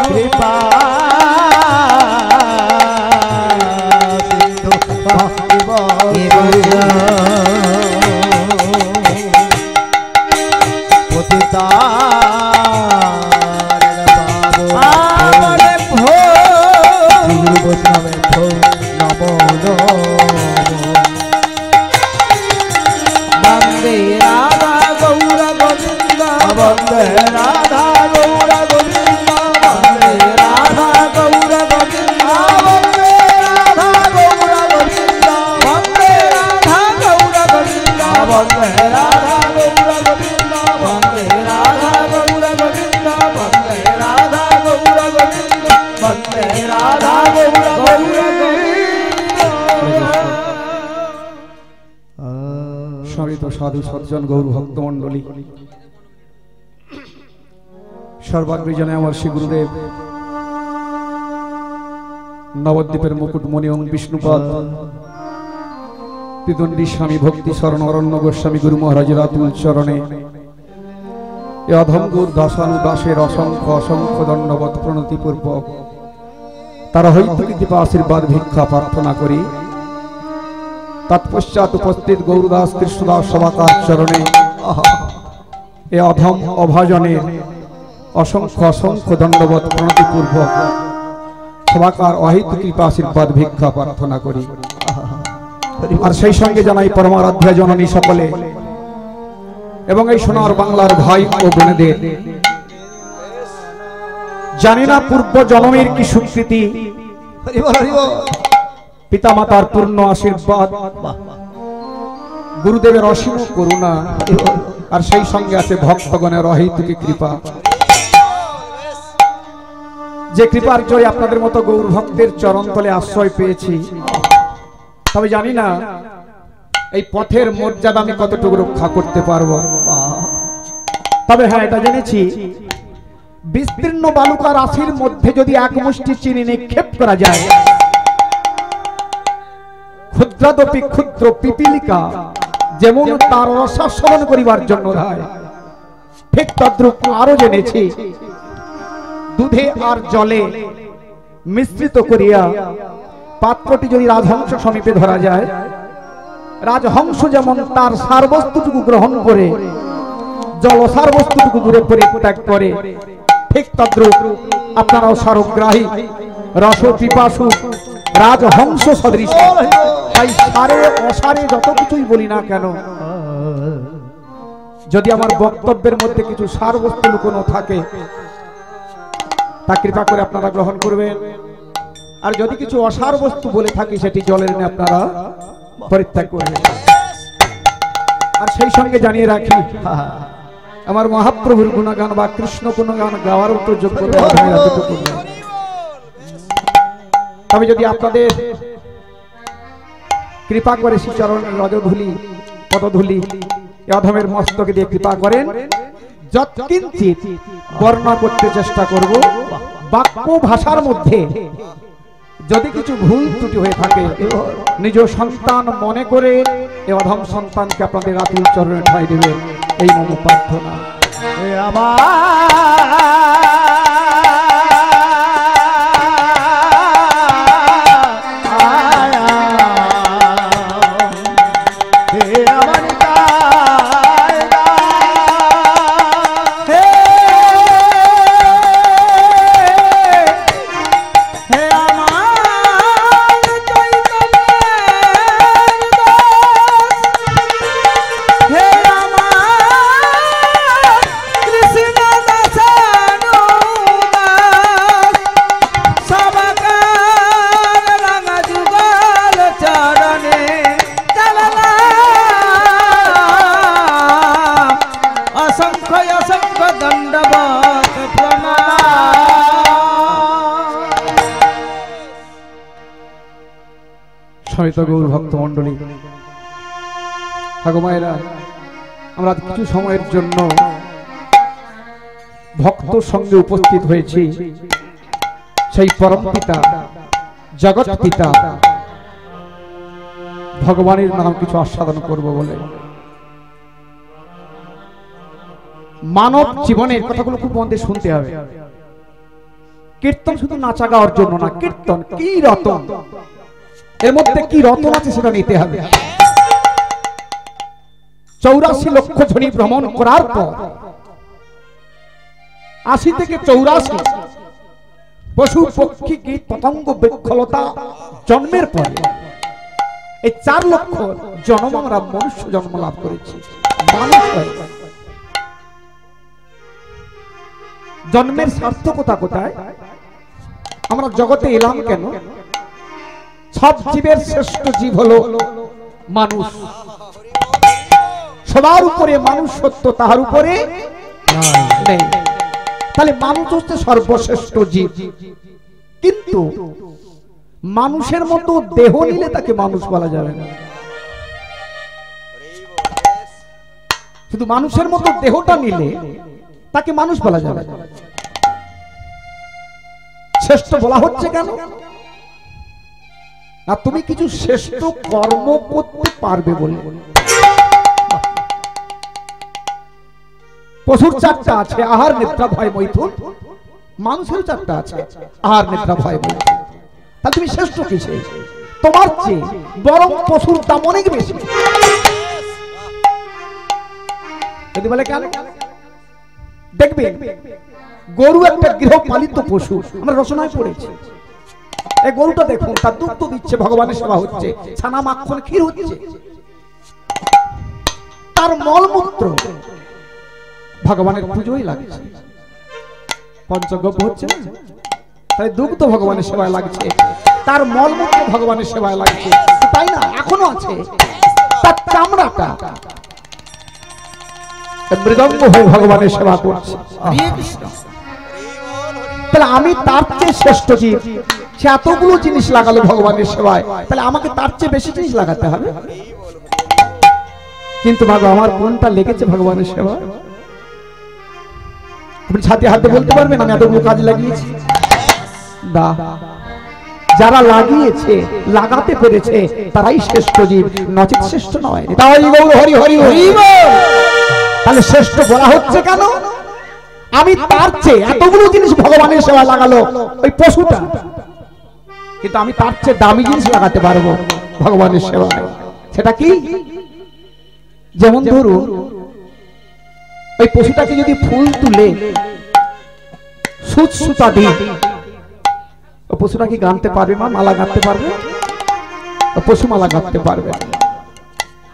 कृपा সাধু সজ্জন গৌর ভক্তমণ্ডলী, সর্বাগ্রে জানে আমার শ্রী গুরুদেব নবদ্বীপের মুকুটমণি ওং বিষ্ণুপদ পিদণ্ডী স্বামী ভক্তি শরণ অরণ্য গোস্বামী গুরু মহারাজের আতুল চরণে এ অধম গুরু দাসানু দাসের অসংখ্য অসংখ্য দণ্ডবত প্রণতিপূর্বক তারা হইতে কৃপা আশীর্বাদ ভিক্ষা প্রার্থনা করি। তৎপশ্চাৎ উপস্থিত গৌরদাস কৃষ্ণদাস সভাকার চরণে এ অধম অভাজনের অসংখ্য অসংখ্য দণ্ডবত প্রণতিপূর্বক সভাকার অহিত কৃপা আশীর্বাদ ভিক্ষা প্রার্থনা করি। আর সেই সঙ্গে জানাই পরমারাধ্যা জননী সকলে এবং এই সোনার বাংলার ভাই ও বোনেদের, জানি না পূর্ব জন্মের কি স্বীকৃতি, পিতামাতার পূর্ণ আশীর্বাদ, গুরুদেবের অসীম করুণা, আর সেই সঙ্গে আছে ভক্তগণের অহেতুকী কৃপা। যে কৃপার জয় আপনাদের মতো গৌর ভক্তের চরণতলে আশ্রয় পেয়েছি, তবে জানি না এই পথের মর্যাদা আমি কতটুকু রক্ষা করতে পারবো। তবে হ্যাঁ, এটা জেনেছি বিস্তীর্ণ বালুকা রাশির মধ্যে যদি এক মুষ্টি চিনি নিক্ষেপ করা যায়, ক্ষুদ্রাদপি ক্ষুদ্র পিপিলিকা যেমন তার রসাস্বাদন করিবার জন্য ধায়, ঠিক তদ্রূপ আরো জেনেছি দুধে আর জলে মিশ্রিত করিয়া পাত্রটি যদি রাজহংস সমীপে ধরা যায়, রাজহংস যেমন তার সারবস্তুটুকু গ্রহণ করে জলসার বস্তুটুকু দূরে পরিত্যাগ করে, ঠিক তদ্রূপ আপনারাও সারগ্রাহী রস পিপাসু রাজহংস সদৃশ। তাই সারে অসারে যত কিছুই বলি না কেন, যদি আমার বক্তব্যের মধ্যে কিছু সার বস্তু লুকোনো থাকে তা কৃপা করে আপনারা গ্রহণ করবেন, আর যদি কিছু অসার বস্তু বলে থাকি সেটি জলের নিয়ে আপনারা পরিত্যাগ করবেন। আর সেই সঙ্গে জানিয়ে রাখি, আমার মহাপ্রভুর গুণগান বা কৃষ্ণ গুণগান গাওয়ার তো যোগ্যতা তবে যদি আপনাদের কৃপা করে শ্রীচরণের রজধূলি পদধূলি এ অধমের মস্তকে দিয়ে কৃপা করেন, যৎকিঞ্চিৎ বর্ণনা করতে চেষ্টা করব। বাক্য ভাষার মধ্যে যদি কিছু ভুল ত্রুটি হয়ে থাকে, নিজ সন্তান মনে করে এ অধম সন্তানকে আপনাদের আতুল চরণে ঠাঁই দেবে, এই মম প্রার্থনা। গৌর ভক্ত মন্ডলী, ঠাকুমায়েরা, আমরা কিছু সময়ের জন্য ভক্ত সঙ্গে উপস্থিত হয়েছি সেই পরম পিতা জগৎ পিতা ভগবানের নাম কিছু আস্বাদন করব বলে। মানব জীবনের কথাগুলো খুব মন দিয়ে শুনতে হবে। কীর্তন শুধু নাচা গাওয়ার জন্য না, কীর্তন কি রতন, এর মধ্যে কি রতন আছে সেটা নিতে হবে। 84 লক্ষ ধ্বনি ভ্রমণ করার পর 80 থেকে 84 পশু পক্ষী কীট পতঙ্গ বৃক্ষলতা জন্মের পরে এই 4 লক্ষ জন্ম আমরা মনুষ্য জন্ম লাভ করেছি। মানুষ জন্মের সার্থকতা কোথায়? আমরা জগতে এলাম কেন? সব জীবের শ্রেষ্ঠ জীব হলো মানুষ। সবার উপরে মানুষ সত্য, তাহার উপরে নেই। তাহলে মানুষ হচ্ছে সর্বশ্রেষ্ঠ জীব। কিন্তু মানুষের মতো দেহ নিলে তাকে মানুষ বলা যাবে না। কিন্তু মানুষের মতো দেহটা নিলে তাকে মানুষ বলা যাবে। শ্রেষ্ঠ বলা হচ্ছে কেন না, তুমি কিছু শ্রেষ্ঠ কর্ম করতে পারবে বলে। পশুর চারটা আছে, আহার নিদ্রা ভয় মৈথুন। মানুষের চারটা আছে, আহার নিদ্রা ভয় মৈথুন। তাহলে তুমি শ্রেষ্ঠ কিসে? তোমার চেয়ে বরং পশুর দাম অনেক বেশি। যদি বলে কেন, দেখবে গরু একটা গৃহপালিত পশু, আমরা রচনায় পড়েছি। এই গরুটা দেখুন, তার দুধ দিচ্ছে, ভগবানের সেবা হচ্ছে, ছানা মাখন ক্ষীর হচ্ছে। তার মলমূত্র ভগবানের পুজোই লাগছে, পঞ্চগব্য হচ্ছে না, তাই দুগ্ধ ভগবানের সেবায় লাগছে, তার মলমূত্র ভগবানের সেবায় লাগছে, তাই না? এখনো আছে তার চামড়াটা মৃদঙ্গ হয়ে ভগবানের সেবা করছে। তাহলে আমি তার চেয়ে শ্রেষ্ঠ জীব, সে এতগুলো জিনিস লাগালো ভগবানের সেবায়, তাহলে আমাকে তার চেয়ে বেশি জিনিস লাগাতে হবে। কিন্তু বাবা আমার কোনটা লেগেছে ভগবানের সেবা? আপনি ছাতি হাতে বলতে পারবেন আমি এতগুলো কাজ লাগিয়েছি? না, যারা লাগিয়েছে, লাগাতে পেরেছে, তারাই শ্রেষ্ঠ জীব, নচেত শ্রেষ্ঠ নয়। তাই গৌর হরি হরি হরি। তাহলে শ্রেষ্ঠ বলা হচ্ছে কেন? আমি তার চেয়ে এতগুলো জিনিস ভগবানের সেবা লাগালো ওই পশুটা, কিন্তু আমি তার চেয়ে দামি জিনিস লাগাতে পারবো ভগবানের সেবায়। সেটা কি? যেমন ধরুন ওই পশুটাকে যদি ফুল তুলে সুচ সুতা দিই, ওই পশুটা কি গাঁথতে পারবে? মা মালা গাঁথতে পারবে? পশু মালা গাঁথতে পারবে?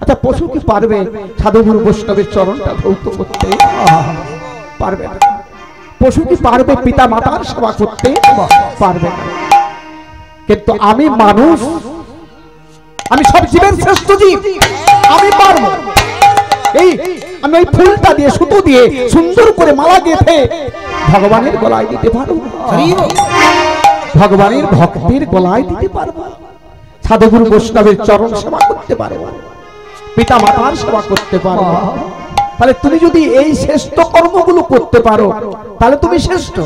আচ্ছা, পশু কি পারবে সাধুগুরু বৈষ্ণবের চরণটা ধৌত করতে? পারবে না। পশু কি পারবে পিতা মাতার সেবা করতে? পারবে না। কিন্তু আমি মানুষ, আমি সব জীবের শ্রেষ্ঠ জীব, আমি পারবো। এই আমি ওই ফুলটা দিয়ে, সুতো দিয়ে সুন্দর করে মালা গেঁথে ভগবানের গলায় দিতে পারবো, ভগবানের ভক্তের গলায় দিতে পারবো, সাধুগুরু বৈষ্ণবের চরণ সেবা করতে পারবো, পিতা মাতার সেবা করতে পারবো। তাহলে তুমি যদি এই শ্রেষ্ঠ কর্মগুলো করতে পারো তাহলে তুমি শ্রেষ্ঠ,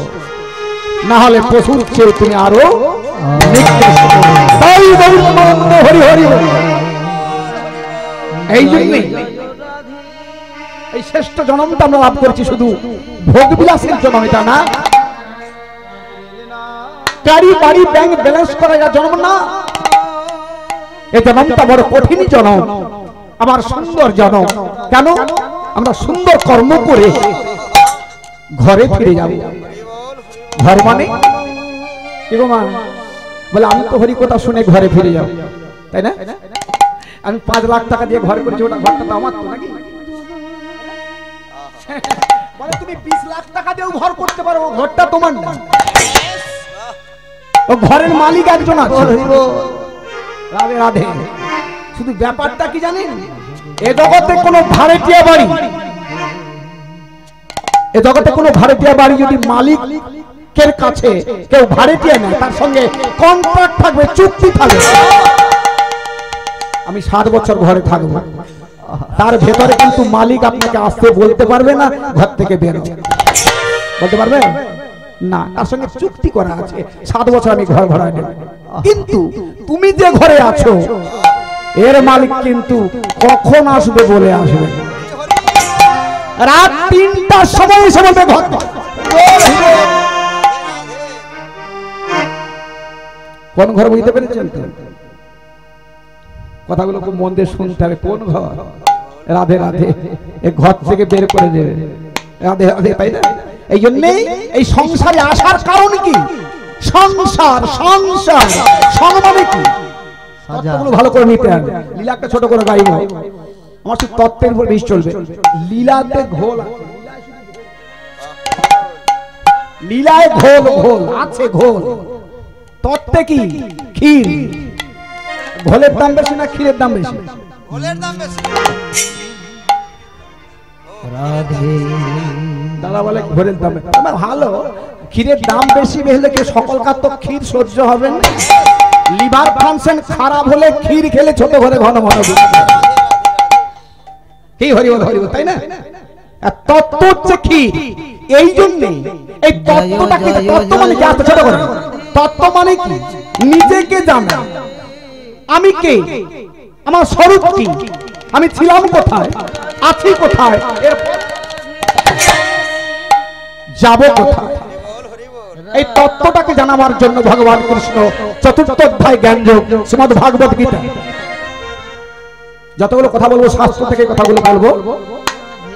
না হলে পশুর চেয়ে তুমি আরো হরি হরি। এই জন্যই এই শ্রেষ্ঠ জন্মটা আমরা লাভ করেছি শুধু ভোগ বিলাসের জন্য, এটা না। গাড়ি বাড়ি ব্যাংক ব্যালেন্স করা জন্ম না, এই জন্মটা বড় কঠিন জন্ম, আবার সুন্দর জন্ম। কেন? আমরা সুন্দর কর্ম করে ঘরে ফিরে যাব। ঘর মানে কি গো মা? বলে আমি তো হরি কথা শুনে ঘরে ফিরে যাব, তাই না? আমি 5 লাখ টাকা দিয়ে ঘর করেছি, ওটা ঘরটা তো আমার তো নাকি? বলে তুমি 20 লাখ টাকা দিয়েও ঘর করতে পারো, ঘরটা তোমার না, ও ঘরের মালিক একজন আছে। রাধে রাধে। শুধু ব্যাপারটা কি জানেন, এ জগতে কোনো ভাড়াটিয়া বাড়ি, এ জগতে কোনো ভাড়াটিয়া বাড়ি যদি মালিকের কাছে কেউ ভাড়াটিয়া নেয়, তার সঙ্গে কন্ট্রাক্ট থাকবে, চুক্তি থাকবে, আমি 7 বছর ঘরে থাকবো, তার ভেতরে কিন্তু মালিক আপনাকে আসতে বলতে পারবে না, ঘর থেকে বেরো বলতে পারবে না, তার সঙ্গে চুক্তি করা আছে 7 বছর আমি ঘর ভাড়া নেব। কিন্তু তুমি যে ঘরে আছো এর মালিক কিন্তু কখন আসবে বলে আসবে, রাত 3টার সময় এসে বলবে ঘর। কোন ঘর বুঝতে পেরেছেন তো? কথাগুলো খুব মন দিয়ে শুনতে হবে। কোন ঘর? রাধে রাধে। এই ঘর থেকে বের করে দেবে, রাধে রাধে, তাই না? এই জন্যই এই সংসারে আসার কারণ কি? সংসার, সংসার মানে কি? তত্ত্বগুলো ভালো করে নিতে হবে। লীলা একটা ছোট করে গাইব, আমার শুধু তত্ত্বের উপর বেশ চলবে। লীলাতে ঘোল, লীলায় ঘোল, ঘোল আছে ঘোল। তত্ত্বে কি? ক্ষীর। ঘোলের দাম বেশি না ক্ষীরের দাম বেশি? ঘোলের দাম বেশি। রাধে। দাদা বলে ঘোলের দাম ভালো, ক্ষীরের দাম বেশি হলে কি সকলকার তো ক্ষীর সহ্য হবে না। লিভার ফাংশন খারাপ হলে ক্ষীর খেলে ছোট ঘরে ঘন ঘন কি হরি বল, তাই না? তত্ত্ব হচ্ছে কি, এই জন্য এই তত্ত্বটাকে, তত্ত্ব মানে কি, আস্তে ছোট করে, তত্ত্ব মানে কি, নিজেকে জানা, আমি কে, আমার স্বরূপ কি, আমি ছিলাম কোথায়, আছি কোথায়, যাব কোথায়, এই তত্ত্বটাকে জানাবার জন্য ভগবান কৃষ্ণ চতুর্থ অধ্যায় জ্ঞানযোগ শ্রীমদ্ ভাগবত গীতা, যতগুলো কথা বলবো শাস্ত্র থেকে কথাগুলো বলবো,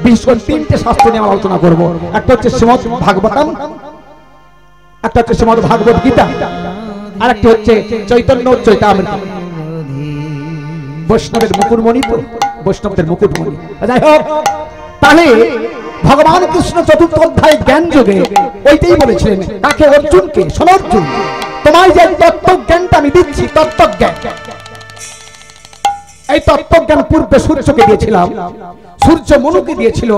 বিশেষ করে তিনটে শাস্ত্র নিয়ে আমরা আলোচনা করবো। একটা হচ্ছে শ্রীমদ্ ভাগবতম, একটা হচ্ছে শ্রীমদ্ ভাগবত গীতা, আর একটা হচ্ছে চৈতন্য চৈতামৃত, বৈষ্ণবের মুকুটমণি, বৈষ্ণবদের মুকুটমণি। যাই হোক, তাহলে ভগবান কৃষ্ণ চতুর্থ অধ্যায় জ্ঞান যোগে ওইটাই বলেছিলেন তাকে, অর্জুনকে, শোনো অর্জুন, তোমায় যে তত্ত্বজ্ঞানটা আমি দিচ্ছি, তত্ত্বজ্ঞান, এই তত্ত্বজ্ঞান পূর্বে সূর্যকে দিয়েছিলাম, সূর্য মনুকে দিয়েছিল,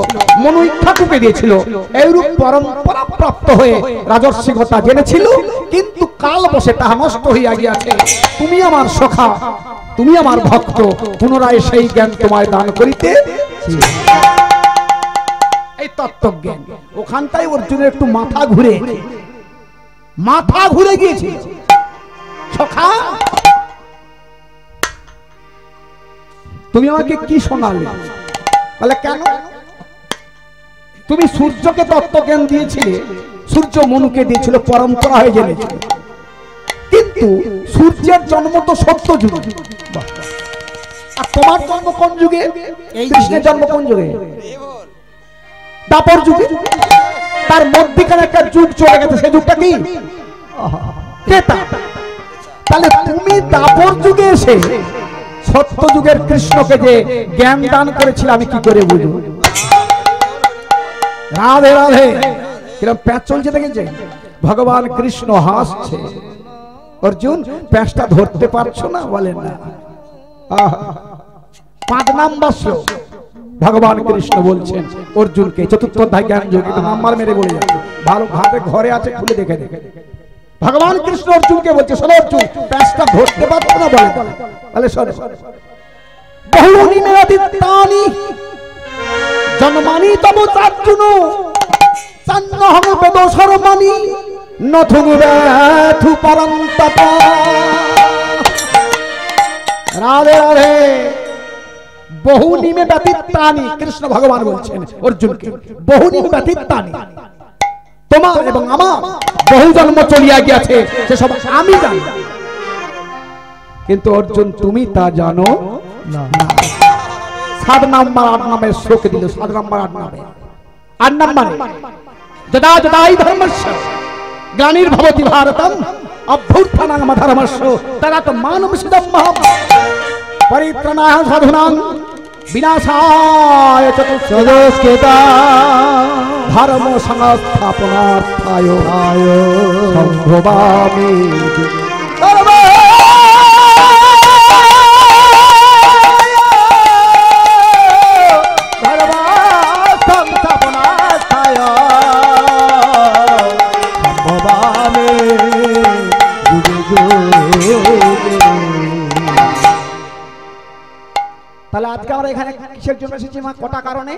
মনু ইক্ষাকুকে দিয়েছিল, এইরূপ পরম্পরা প্রাপ্ত হয়ে রাজর্ষিকতা জেনেছিল, কিন্তু কাল বসে তাহা নষ্ট হইয়া গিয়াছে। তুমি আমার সখা, তুমি আমার ভক্ত, পুনরায় সেই জ্ঞান তোমায় দান করিতে। এই তত্ত্বজ্ঞান, ওখানটাই অর্জুনের একটু মাথা ঘুরে গিয়েছে। সখা, তুমি আমাকে কি শোনালে? বলে কেন? তুমি সূর্যকে তত্ত্বজ্ঞান দিয়েছিলে, সূর্য মনুকে দিয়েছিল, পরম্পরা হয়ে জেনেছিল, কিন্তু সূর্যের জন্ম তো সত্য যুগে, আর তোমার জন্ম কোন যুগে? কৃষ্ণের জন্ম কোন যুগে? দাপর যুগে। তার মধ্যখানে একটা যুগ চলে গেছে, সেই যুগটা কি? তাহলে তুমি দাপর যুগে এসে সত্য যুগের কৃষ্ণকে যে জ্ঞান দান করেছিল, আমি কি করে বুঝবো? রাধে রাধে, কিরকম প্যাঁচ চলছে দেখেছে? ভগবান কৃষ্ণ হাসছে, অর্জুন প্যাঁচটা ধরতে পারছো না? বলেন না। 5 নাম্বার শ্লোক ভগবান কৃষ্ণ বলছেন অর্জুনকে, চতুর্থ অধ্যায় জ্ঞান যোগ, নাম্বার মেরে বলে যাচ্ছে, ভালো ভাবে ঘরে আছে, খুলে দেখে দেখে ভগবান কৃষ্ণ অর্জুনকে বলছে, শোনো অর্জুন, প্যাঁচটা ধরতে পারছো না? বলে তাহলে শোনো, বহুনি মেরাদিত্তানি জন্মানি তব চার্জুন চান্নহং বেদশর্মানি নথুনু ব্যথু পরন্তপা। রাধে রাধে। বহুনিমে ব্যতীতানি, কৃষ্ণ ভগবান বলছেন অর্জুনকে, বহুনিমে ব্যতীতানি, তোমার এবং আমার বহু জন্ম চলিয়া গিয়াছে, সেসব আমি জানি, কিন্তু অর্জুন তুমি তা জানো না। 7 নাম্বার 8 নামের শ্লোক দিল, 7 নাম্বার 8 নামে, 8 নাম্বারে যদা যদাই ধর্মস্য গ্লানির্ভবতি ভারতম অভ্যুত্থানাং ধর্মস্য তদাত্মানমসিদম মহৎ পরিত্রাণায় সাধুনাং বিনাশায় চতুষ্কৃতা ধর্ম সংস্থাপনার্থায় সম্ভবামি। তাহলে আজকে আমরা এখানে কিসের জন্য এসেছি মা? কটা কারণে।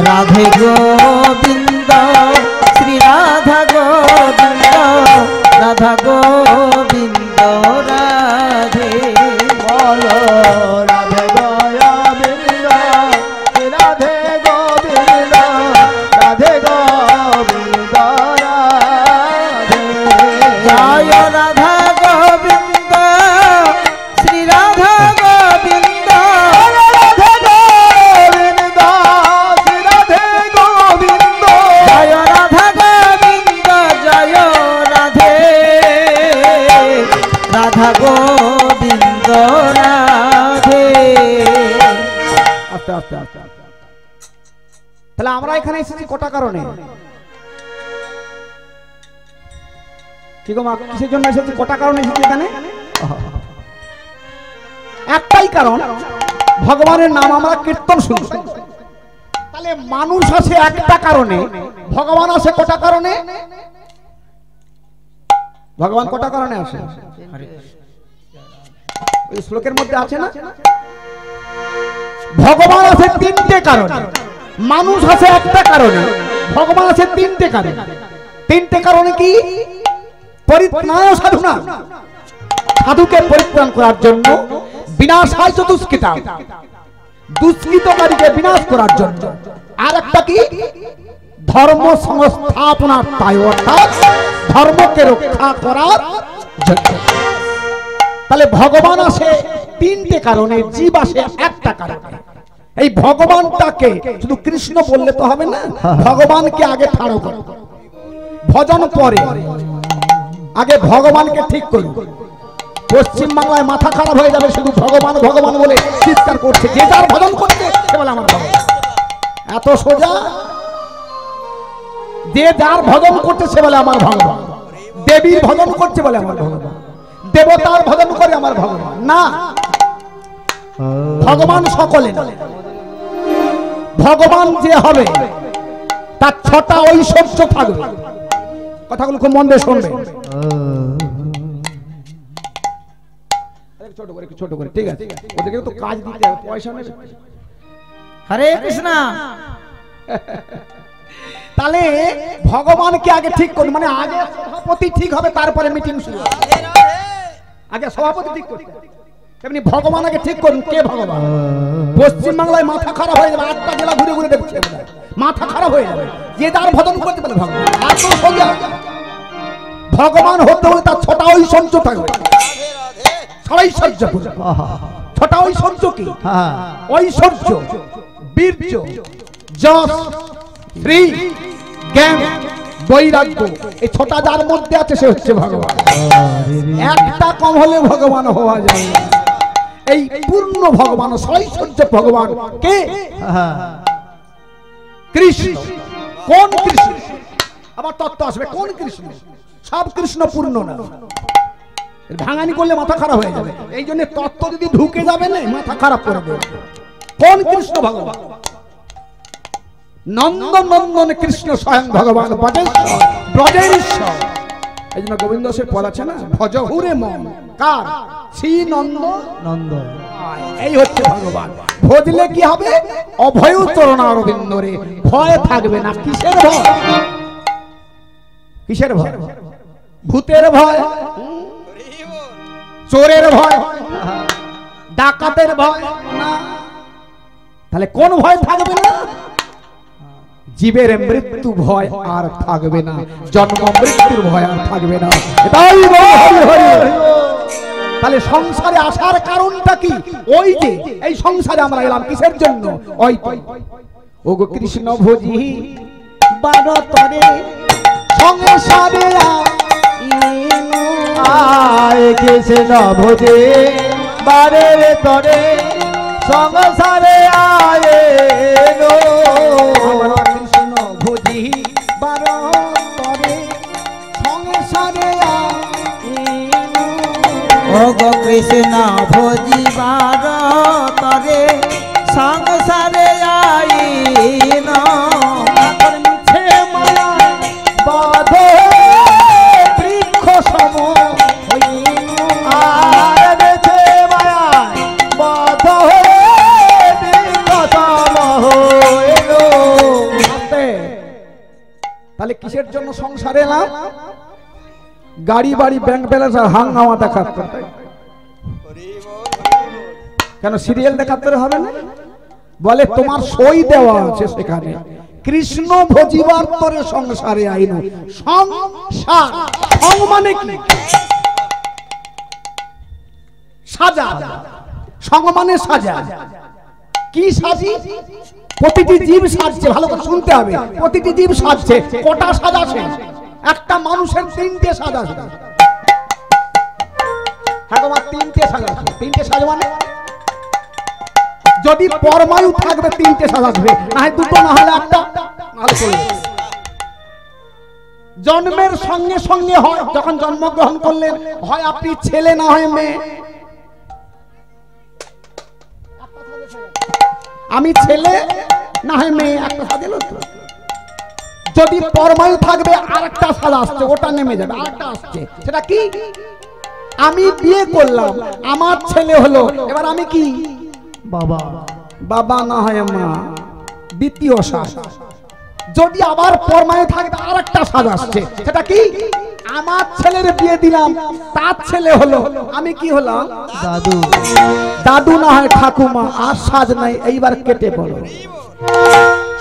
রাধে গোবিন্দ শ্রী রাধা গোবিন্দ, রাধা গোবিন্দ রাধে বলো, রাধে গোবিন্দ রাধে গোবিন্দ, রাধে গোবিন্দ রাধে। জয় রাধা গোবিন্দ শ্রী রাধা গোবিন্দ, রাধে গোবিন্দ শ্রী রাধে গোবিন্দ, জয় রাধা গোবিন্দ, জয় রাধে রাধা গোবিন্দ রাধে। আস্তে আস্তে আস্তে। তাহলে আমরা এখানে এসেছি কটা কারণে? কি গো মা, কিসের জন্য এসেছি? কটা কারণে এসেছি এখানে? একটাই কারণ, ভগবানের নাম আমরা কীর্তন শুনছি, তাহলে মানুষ আছে একটা কারণে, ভগবান আছে কটা কারণে? ভগবান কটা কারণে আসে? ওই শ্লোকের মধ্যে আছে না, ভগবান আছে তিনটে কারণে, মানুষ আছে একটা কারণে, ভগবান আছে তিনটে কারণে। তিনটে কারণে কি? পরিত্রাণ সাধনা, সাধুকে পরিত্রাণ করার জন্য, বিনাশায় চতুষ্কৃতা, দুষ্কৃতকারীকে বিনাশ করার জন্য, আর একটা কি? ধর্ম সংস্থাপনার তাই, অর্থাৎ ধর্মকে রক্ষা করার জন্য। তাহলে ভগবান আসে তিনটে কারণে, জীব আসে একটা কারণে। এই ভগবানটাকে শুধু কৃষ্ণ বললে তো হবে না, ভগবানকে আগে ঠাড়ো করো, ভজন পরে, আগে ভগবানকে ঠিক করো। পশ্চিম বাংলায় মাথা খারাপ হয়ে যাবে, শুধু ভগবান ভগবান বলে চিৎকার করছে, যে যার ভজন করছে সে বলে আমার ভগবান। এত সোজা, যে যার ভজন করছে সে বলে আমার ভগবান। দেবীর ভজন করছে বলে আমার ভগবান, দেবতার ভজন করে আমার ভগবান না। ভগবান সকলে না, ভগবান যে হবে তার ছটা ঐশ্বর্য থাকবে। কথাগুলো খুব মন দিয়ে শুনবে, ছোট করে ছোট করে, ঠিক আছে? ওদেরকে তো কাজ দিতে হবে, পয়সা নেবে। হরে কৃষ্ণ। তাহলে ভগবানকে আগে ঠিক করুন, মানে আগে সভাপতি ঠিক হবে, তারপরে মিটিং শুরু হবে। আগে সভাপতি ঠিক করতে, তেমনি ভগবান আগে ঠিক করুন। কে ভগবান? পশ্চিম বাংলায় মাথা খারাপ হয়ে যাবে, 8টা জেলা ঘুরে ঘুরে দেখছে, মাথা খারাপ হয়ে যাবে। যে যার ভজন করতে পারে ভগবান। এত সোজা, ভগবান হতে হলে তার ছটা ঐশ্বর্য থাকবে। ঐশ্বর্য, ছটা ঐশ্বর্য কি? ঐশ্বর্য, বীর্য, যশ, শ্রী, জ্ঞান, বৈরাগ্য, এই ছটা যার মধ্যে আছে সে হচ্ছে ভগবান। একটা কম হলে ভগবান হওয়া যায় না। এই পূর্ণ ভগবান, ঐশ্বর্য ভগবান কে? কৃষ্ণ। কোন কৃষ্ণ? আবার তত্ত্ব আসবে, কোন কৃষ্ণ? সব কৃষ্ণ পূর্ণ না, ভাঙানি করলে মাথা খারাপ হয়ে যাবে। এই জন্য তত্ত্ব যদি ঢুকে যাবে না, মাথা খারাপ করে দেবে। কোন কৃষ্ণ? ভগবান নন্দন নন্দন কৃষ্ণ, স্বয়ং ভগবান ব্রজেশ্বর, ব্রজের ঈশ্বর। এই জন্য গোবিন্দ দাসের পদ আছে না, ভজহুরে মন কার? শ্রী নন্দ নন্দন। এই হচ্ছে ভগবান। ভজলে কি হবে? অভয় চরণারবিন্দরে ভয় থাকবে না। কিসের ভয়? কিসের ভয়? ভূতের ভয়, চোরের ভয়, ডাকাতের ভয় না। তাহলে কোন ভয় থাকবে না? জীবের মৃত্যু ভয় আর থাকবে না, জন্ম মৃত্যুর ভয় আর থাকবে না। এটাই তাহলে সংসারে আসার কারণটা কি? ওই যে এই সংসারে আমরা এলাম কিসের জন্য? ওই ও গো কৃষ্ণ ভোজি বারতরে সংসারে আয় কৃষ্ণ ভোজে বারের তরে সংসারে আয় কৃষ্ণ ভোজি বারতরে সংসারে ও গো কৃষ্ণ ভোজি বারতরে সংসারে আইন মিছে মায়া বাধ বৃক্ষ সম আর বেছে মায়া বাধ বৃক্ষ সম হইল। তাহলে কিসের জন্য সংসারে এলাম? গাড়ি বাড়ি ব্যাংক ব্যালেন্স আর হাঙ্গামা দেখাতে। কেন সিরিয়াল দেখাতে হবে না? বলে তোমার সই দেওয়া আছে সেখানে, কৃষ্ণ ভজিবার তরে সংসারে আইন। সংসার সং মানে কি? সাজা। সং মানে সাজা। কি সাজি? প্রতিটি জীব সাজছে, ভালো করে শুনতে হবে। প্রতিটি জীব সাজছে। কটা সাজ আছে? একটা মানুষের 3টে সাজ আছে। হ্যাঁ তোমার 3টে সাজ আছে। 3টে সাজ মানে যদি পরমায়ু থাকবে 3টে সাজ আসবে, না হয় 2টো, না হলে 1টা, না হলে চলে যাবে। জন্মের সঙ্গে সঙ্গে হয়, যখন জন্মগ্রহণ করলেন হয় আপনি ছেলে না হয় মেয়ে। আমি ছেলে না হয় মেয়ে একটা সাজেলো তো। যদি পরমায়ু থাকবে আরেকটা সাজ আসছে, ওটা নেমে যাবে, আরেকটা আসছে। সেটা কি? আমি বিয়ে করলাম, আমার ছেলে হলো, এবার আমি কি? বাবা। বাবা না হয় মা, দ্বিতীয় সাজ। যদি আবার পরমায়ু থাকবে আরেকটা সাজ আসছে। সেটা কি? আমার ছেলের বিয়ে দিলাম, তার ছেলে হলো, আমি কি হলাম? দাদু। দাদু না হয় ঠাকুমা, আর সাজ নাই। এইবার কেটে পড়ো।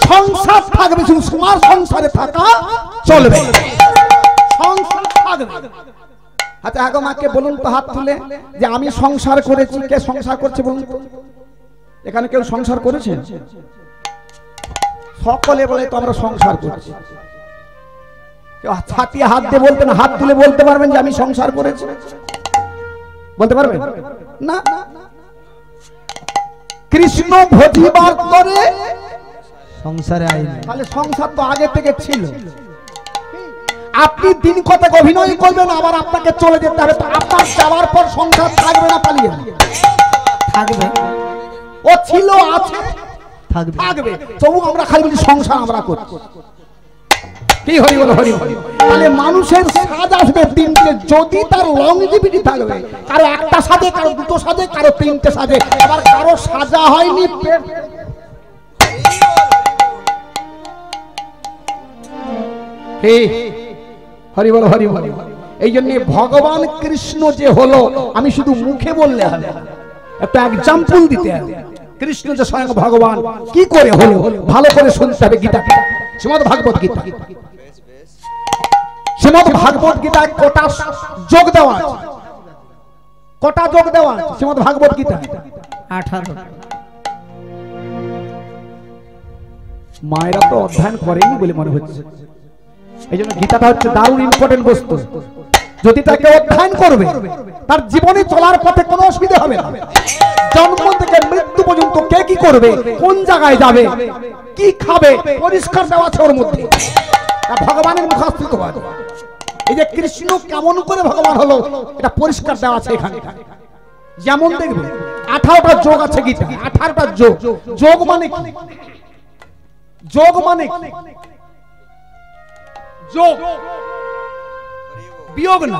সংসার থাকবে, শুধু তোমার সংসারে থাকা চলবে, সংসার থাকবে। আচ্ছা আগে মাকে বলুন তো, হাত তুলে, যে আমি সংসার করেছি। কে সংসার করছে বলুন তো? এখানে কেউ সংসার করেছে? সকলে বলে তো আমরা সংসার করছি। ছাতিয়ে হাত দিয়ে বলতেন, হাত তুলে বলতে পারবেন যে আমি সংসার করেছি? বলতে পারবেন না? কৃষ্ণ ভোজিবার করে সংসারে আইনি, তাহলে সংসার তো আগে থেকে ছিল। আপনি দিন কতক অভিনয় করবেন, আবার আপনাকে চলে যেতে হবে, তো আপনার যাওয়ার পর সংসার থাকবে না পালিয়ে থাকবে? ও ছিল, আছে, থাকবে, থাকবে। তবু আমরা খালি বলি সংসার আমরা করছি। কি হরি বল, হরি হরি। তাহলে মানুষের সাজ আসবে তিনটে, যদি তার লংজিভিটি থাকবে। কারো একটা সাজে, কারো দুটো সাজে, কারো তিনটে সাজে, আবার কারো সাজা হয়নি পেট। হরি বল, হরি বল। এই জন্য ভগবান কৃষ্ণ যে হলো, আমি শুধু মুখে বললে হবে, একটা এক্সাম্পল দিতে হবে। কৃষ্ণ যে স্বয়ং ভগবান কি করে হলো, ভালো করে শুনতে হবে গীতাকে। শ্রীমদ্ ভাগবত গীতা, শ্রীমদ্ ভাগবত গীতায় কটা যোগ দেওয়া আছে? কটা যোগ দেওয়া আছে শ্রীমদ্ ভাগবত গীতা? 18। মায়েরা তো অধ্যয়ন করেনি বলে মনে হচ্ছে। এই জন্য গীতাটা হচ্ছে দারুণ ইম্পর্টেন্ট বস্তু। যদি তাকে অধ্যয়ন করবে, তার জীবনে চলার পথে কোনো অসুবিধা হবে না। জন্ম থেকে মৃত্যু পর্যন্ত কে কি করবে, কোন জায়গায় যাবে, কি খাবে, পরিষ্কার দেওয়া আছে ওর মধ্যে। ভগবানের মুখাস্ত্রিত বাদ। এই যে কৃষ্ণ কেমন করে ভগবান হলো, এটা পরিষ্কার দেওয়া আছে এখানে। যেমন দেখবে 18টা যোগ আছে গীতা, 18টা যোগ। যোগ মানে কি? যোগ মানে যোগ, বিয়োগ না,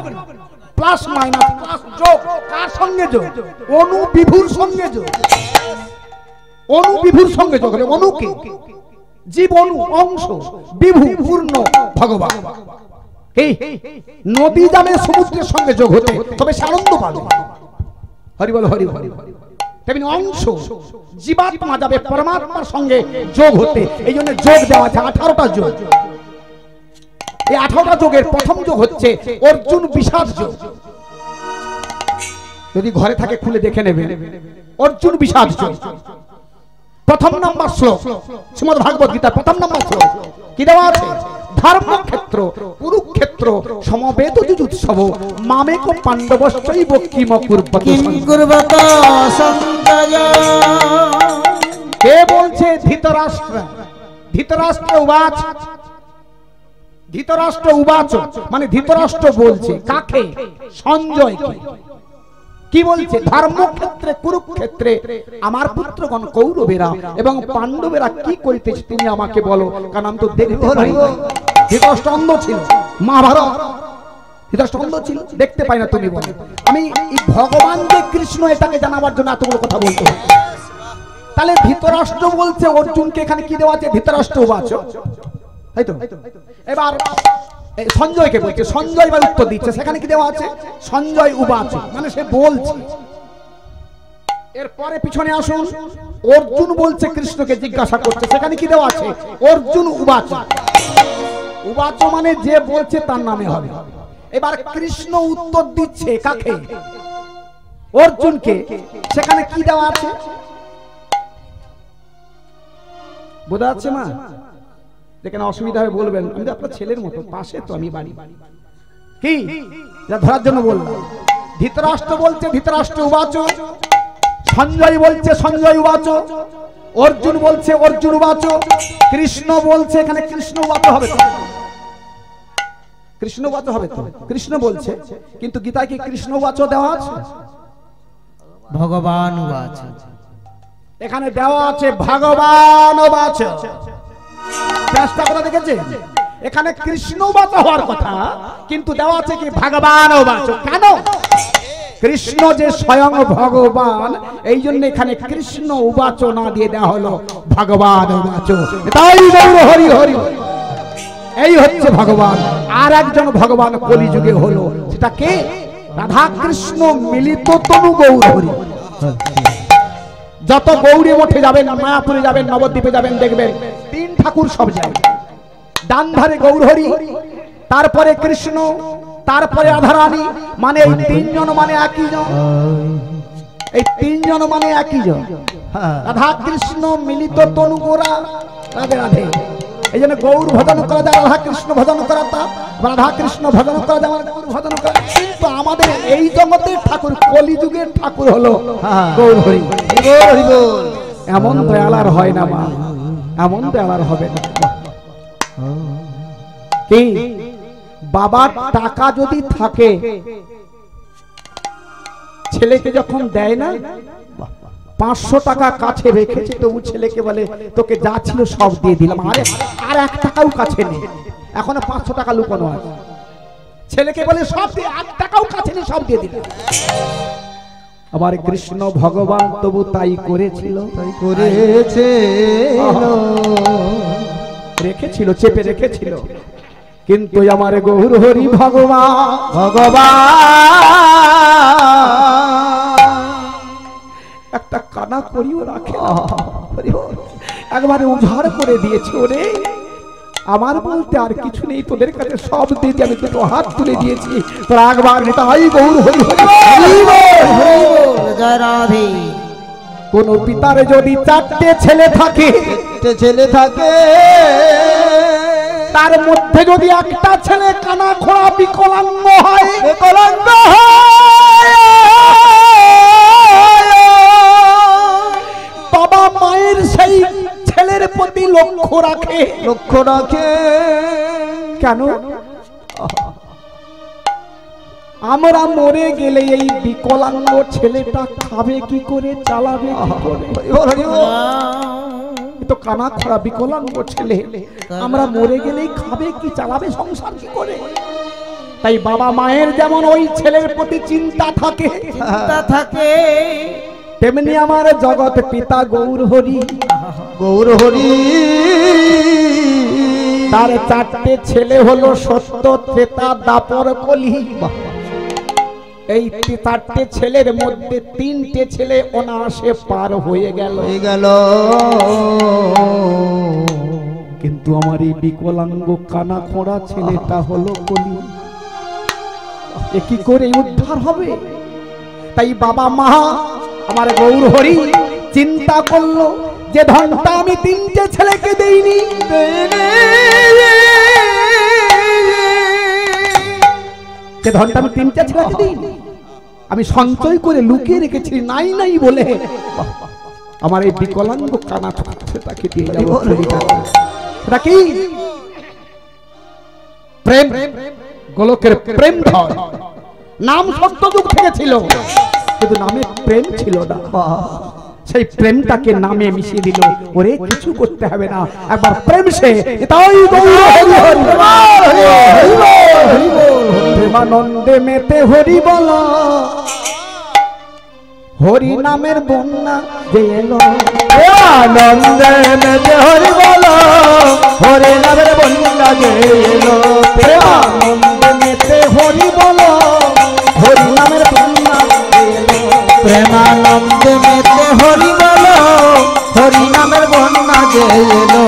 প্লাস মাইনাস, প্লাস যোগ। কার সঙ্গে যোগ? অনু বিভুর সঙ্গে যোগ। অনু বিভুর সঙ্গে যোগ হবে। অনুকে জীব, অনু অংশ, বিভু পূর্ণ ভগবান। এই নদী যাবে সমুদ্রের সঙ্গে যোগ হতে, তবে সে আনন্দ পাবে। হরি বল, হরি হরি। তেমনি অংশ জীবাত্মা যাবে পরমাত্মার সঙ্গে যোগ হতে, এই জন্য যোগ দেওয়া আছে 18টা যোগ। এই 18টা যোগের প্রথম যোগ হচ্ছে অর্জুন বিষাদ যোগ। যদি ঘরে থাকে খুলে দেখে নেবেন, অর্জুন বিষাদ যোগ। প্রথম নম্বর শ্লোক শ্রীমদ্ ভাগবত গীতা, প্রথম নম্বর শ্লোক কি দেওয়া আছে? ধর্মক্ষেত্র কুরুক্ষেত্র সমবেত যুযুৎসব মামেক পাণ্ডবশ্চৈব কিম কুর্বত সঞ্জয়। কে বলছে? ধৃতরাষ্ট্র। ধৃতরাষ্ট্র উবাচ, ধৃতরাষ্ট্র উবাচ মানে ধৃতরাষ্ট্র বলছে কাকে? সঞ্জয়কে। কি বলছে? ধর্মক্ষেত্রে কুরুক্ষেত্রে আমার পুত্রগণ কৌরবেরা এবং পাণ্ডবেরা কি করিতেছে তুমি আমাকে বলো, কারণ আমি তো দেখতে পাই না। ধৃতরাষ্ট্র অন্ধ ছিল, মহাভারত। ধৃতরাষ্ট্র অন্ধ ছিল, দেখতে পাই না, তুমি বলো। আমি ভগবান যে কৃষ্ণ, এটাকে জানাবার জন্য এতগুলো কথা বলতে হবে। তাহলে ধৃতরাষ্ট্র বলছে অর্জুনকে, এখানে কি দেওয়া আছে? ধৃতরাষ্ট্র উবাচ, তাই তো? এবার সঞ্জয়কে বলছে, সঞ্জয় এবার উত্তর দিচ্ছে, সেখানে কি দেওয়া আছে? সঞ্জয় উবাচ, মানে সে বলছে। এরপরে পিছনে আসুন, অর্জুন বলছে কৃষ্ণকে জিজ্ঞাসা করছে, সেখানে কি দেওয়া আছে? অর্জুন উবাচ। উবাচ মানে যে বলছে তার নামে হবে। এবার কৃষ্ণ উত্তর দিচ্ছে কাকে? অর্জুনকে, সেখানে কি দেওয়া আছে? বোঝা যাচ্ছে মা? যেখানে অসুবিধা হবে বলবেন, আমি তো আপনার ছেলের মতো, পাশে তো আমি বাড়ি। কি ধরার জন্য বললাম। ধৃতরাষ্ট্র বলছে ধৃতরাষ্ট্র উবাচ, সঞ্জয় বলছে সঞ্জয় উবাচ, অর্জুন বলছে অর্জুন উবাচ, কৃষ্ণ বলছে এখানে কৃষ্ণ উবাচ হবে তো? কৃষ্ণ উবাচ হবে তো? কৃষ্ণ বলছে, কিন্তু গীতায় কি কৃষ্ণ উবাচ দেওয়া আছে? ভগবান উবাচ। এখানে দেওয়া আছে ভগবান বাচ। চেষ্টা করে দেখেছে এখানে কৃষ্ণ বাচ হওয়ার কথা, কিন্তু দেওয়া আছে কি ভগবান বাচ। কেন? কৃষ্ণ যে স্বয়ং ভগবান, এই জন্য এখানে কৃষ্ণ উবাচ না দিয়ে দেওয়া হলো ভগবান উবাচ। তাই গৌর হরি হরি, এই হচ্ছে ভগবান। আর একজন ভগবান কলিযুগে হলো, সেটা কে? রাধা কৃষ্ণ মিলিত তনু গৌর হরি। যত গৌরী মঠে যাবেন, মায়াপুরে যাবেন, নবদ্বীপে যাবেন, দেখবেন তিন ঠাকুর সব যায়। ডান ধারে গৌর হরি, তারপরে কৃষ্ণ, তারপরে রাধারানী। মানে এই তিনজন মানে একই জন, এই তিনজন মানে একই জন। রাধা কৃষ্ণ মিলিত তনু গোরা, রাধে রাধে। এই জন্য গৌর ভজন করা যায়, রাধা কৃষ্ণ ভজন করা তা, রাধা কৃষ্ণ ভজন করা যায়, গৌর ভজন করা। কিন্তু আমাদের এই জগতের ঠাকুর, কলিযুগের ঠাকুর হলো গৌর হরি। এমন দয়ালার হয় না মা, এমন দয়ালার হবে না। কি বাবার টাকা যদি থাকে, ছেলেকে যখন দেয় না, 500 টাকা কাছে রেখেছে, তবু ছেলেকে বলে তোকে যা ছিল সব দিয়ে দিলাম, আর 1 টাকাও কাছে নেই, এখনো 500 টাকা লুকানো আছে। ছেলেকে বলে সব দিয়ে, 1 টাকাও কাছে নেই, সব দিয়ে দিলাম। আবার কৃষ্ণ ভগবান তবু তাই করেছিল, তাই করেছে, রেখেছিল, চেপে রেখেছিল। কিন্তু আমার গৌর হরি ভগবান, একটা কানা করিও রাখে, একবারে উজাড় করে দিয়েছে। ওরে আমার বলতে আর কিছু নেই, তোদের কাছে সব দিয়েছি, আমি তোকে হাত তুলে দিয়েছি, তোরা একবার তাই গৌর হরি হরি। কোন পিতার যদি 4টে ছেলে থাকে, তার মধ্যে যদি একটা ছেলে কানা খোড়া বিকলাঙ্গ হয়, বাবা মায়ের সেই ছেলের প্রতি লক্ষ্য রাখে। কেন? আমরা মরে গেলে এই বিকলাঙ্গ ছেলেটা খাবে কি করে, চালাবে কি করে? তো কানা খোড়া বিকলাঙ্গ ছেলে, আমরা মরে গেলেই খাবে কি, চালাবে সংসার কি করে? তাই বাবা মায়ের যেমন ওই ছেলের প্রতি চিন্তা থাকে, তেমনি আমার জগৎ পিতা গৌর হরি, তার 4টে ছেলে হলো সত্য, ত্রেতা, দ্বাপর, কলি। এই 4টে ছেলের মধ্যে 3টে ছেলে অনায়াসে পার হয়ে গেল। কিন্তু আমার এই বিকলাঙ্গ কানা খোড়া ছেলেটা হলো কলি, এ কি করে উদ্ধার হবে? তাই বাবা মা আমার গৌর হরি চিন্তা করলো যে ধনটা আমি 3টে ছেলেকে দেইনি, যে ধনটা আমি 3টে ছেলেকে দিইনি, আমি সঞ্চয় করে লুকিয়ে রেখেছি নাই নাই বলে, আমার এই বিকলাঙ্গ কানা ছেলেটাকে দিয়ে যাব। এটা কি প্রেম? গোলকের প্রেম ধর, নাম সত্যযুগ থেকে ছিল, কিন্তু নামে প্রেম ছিল না। সেই প্রেমটাকে নামে মিশিয়ে দিল। ওরে কিছু করতে হবে না, একবার প্রেম সে তাই প্রেমানন্দে মেতে হরি বল, হরি নামের বন্যা যে এলো, আনন্দে মেতে হরি বল, হরি নামের বন্যা যে এলো, প্রেমানন্দে মেতে হরি বল, হরি নামের বন্যা যে এলো, প্রেমানন্দে মেতে হরি বল, হরি নামের বন্যা যে এলো।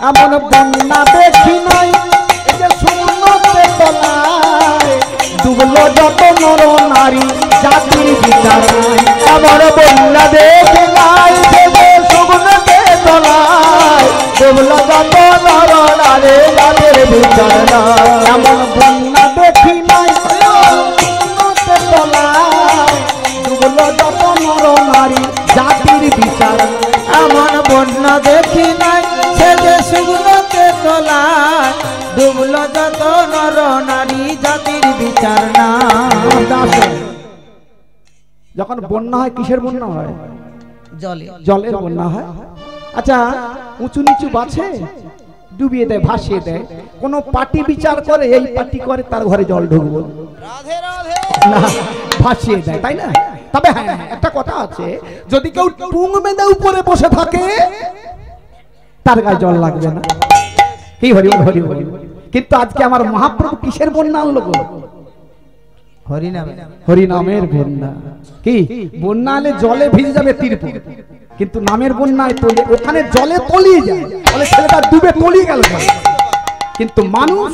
এমন বন্যা দেখি নাই, এই যে শূন্যতে তলায় ডুবলো যত নর নারী, জাতির বিচার নাই। এমন বন্যা দেখি নাই, এই যে শূন্যতে তলায় ডুবলো যত নর নারী, জাতির বিচার নাই। এমন বন্যা দেখি নাই, শূন্যতে তলায় ডুবলো যত নর নারী, জাতির বিচার। এমন বন্যা দেখি নাই, সে যে শুকনোতে তলায় ডুবলো যত নর নারী, জাতির বিচার না। যখন বন্যা হয়, কিসের বন্যা হয়? জলে জলের বন্যা হয়। আচ্ছা উঁচু নিচু বাছে ডুবিয়ে দেয়, ভাসিয়ে দেয়। কোন পার্টি বিচার করে এই পার্টি করে তার ঘরে জল ঢুকবো না, ভাসিয়ে দেয়, তাই না? তবে হ্যাঁ একটা কথা আছে, যদি কেউ টুং বেঁধে উপরে বসে থাকে তার গায়ে জল লাগবে না। কি হরি বল, হরি বল। কিন্তু আজকে আমার মহাপ্রভু কিসের বন্যা আনলো গো? হরিনামের বন্যা। কি বন্যা আলে জলে ভিজে যাবে তিরপুর, কিন্তু নামের বন্যায় তলে, ওখানে জলে তলিয়ে যায়, বলে ছেলেটা ডুবে তলিয়ে গেল। কিন্তু মানুষ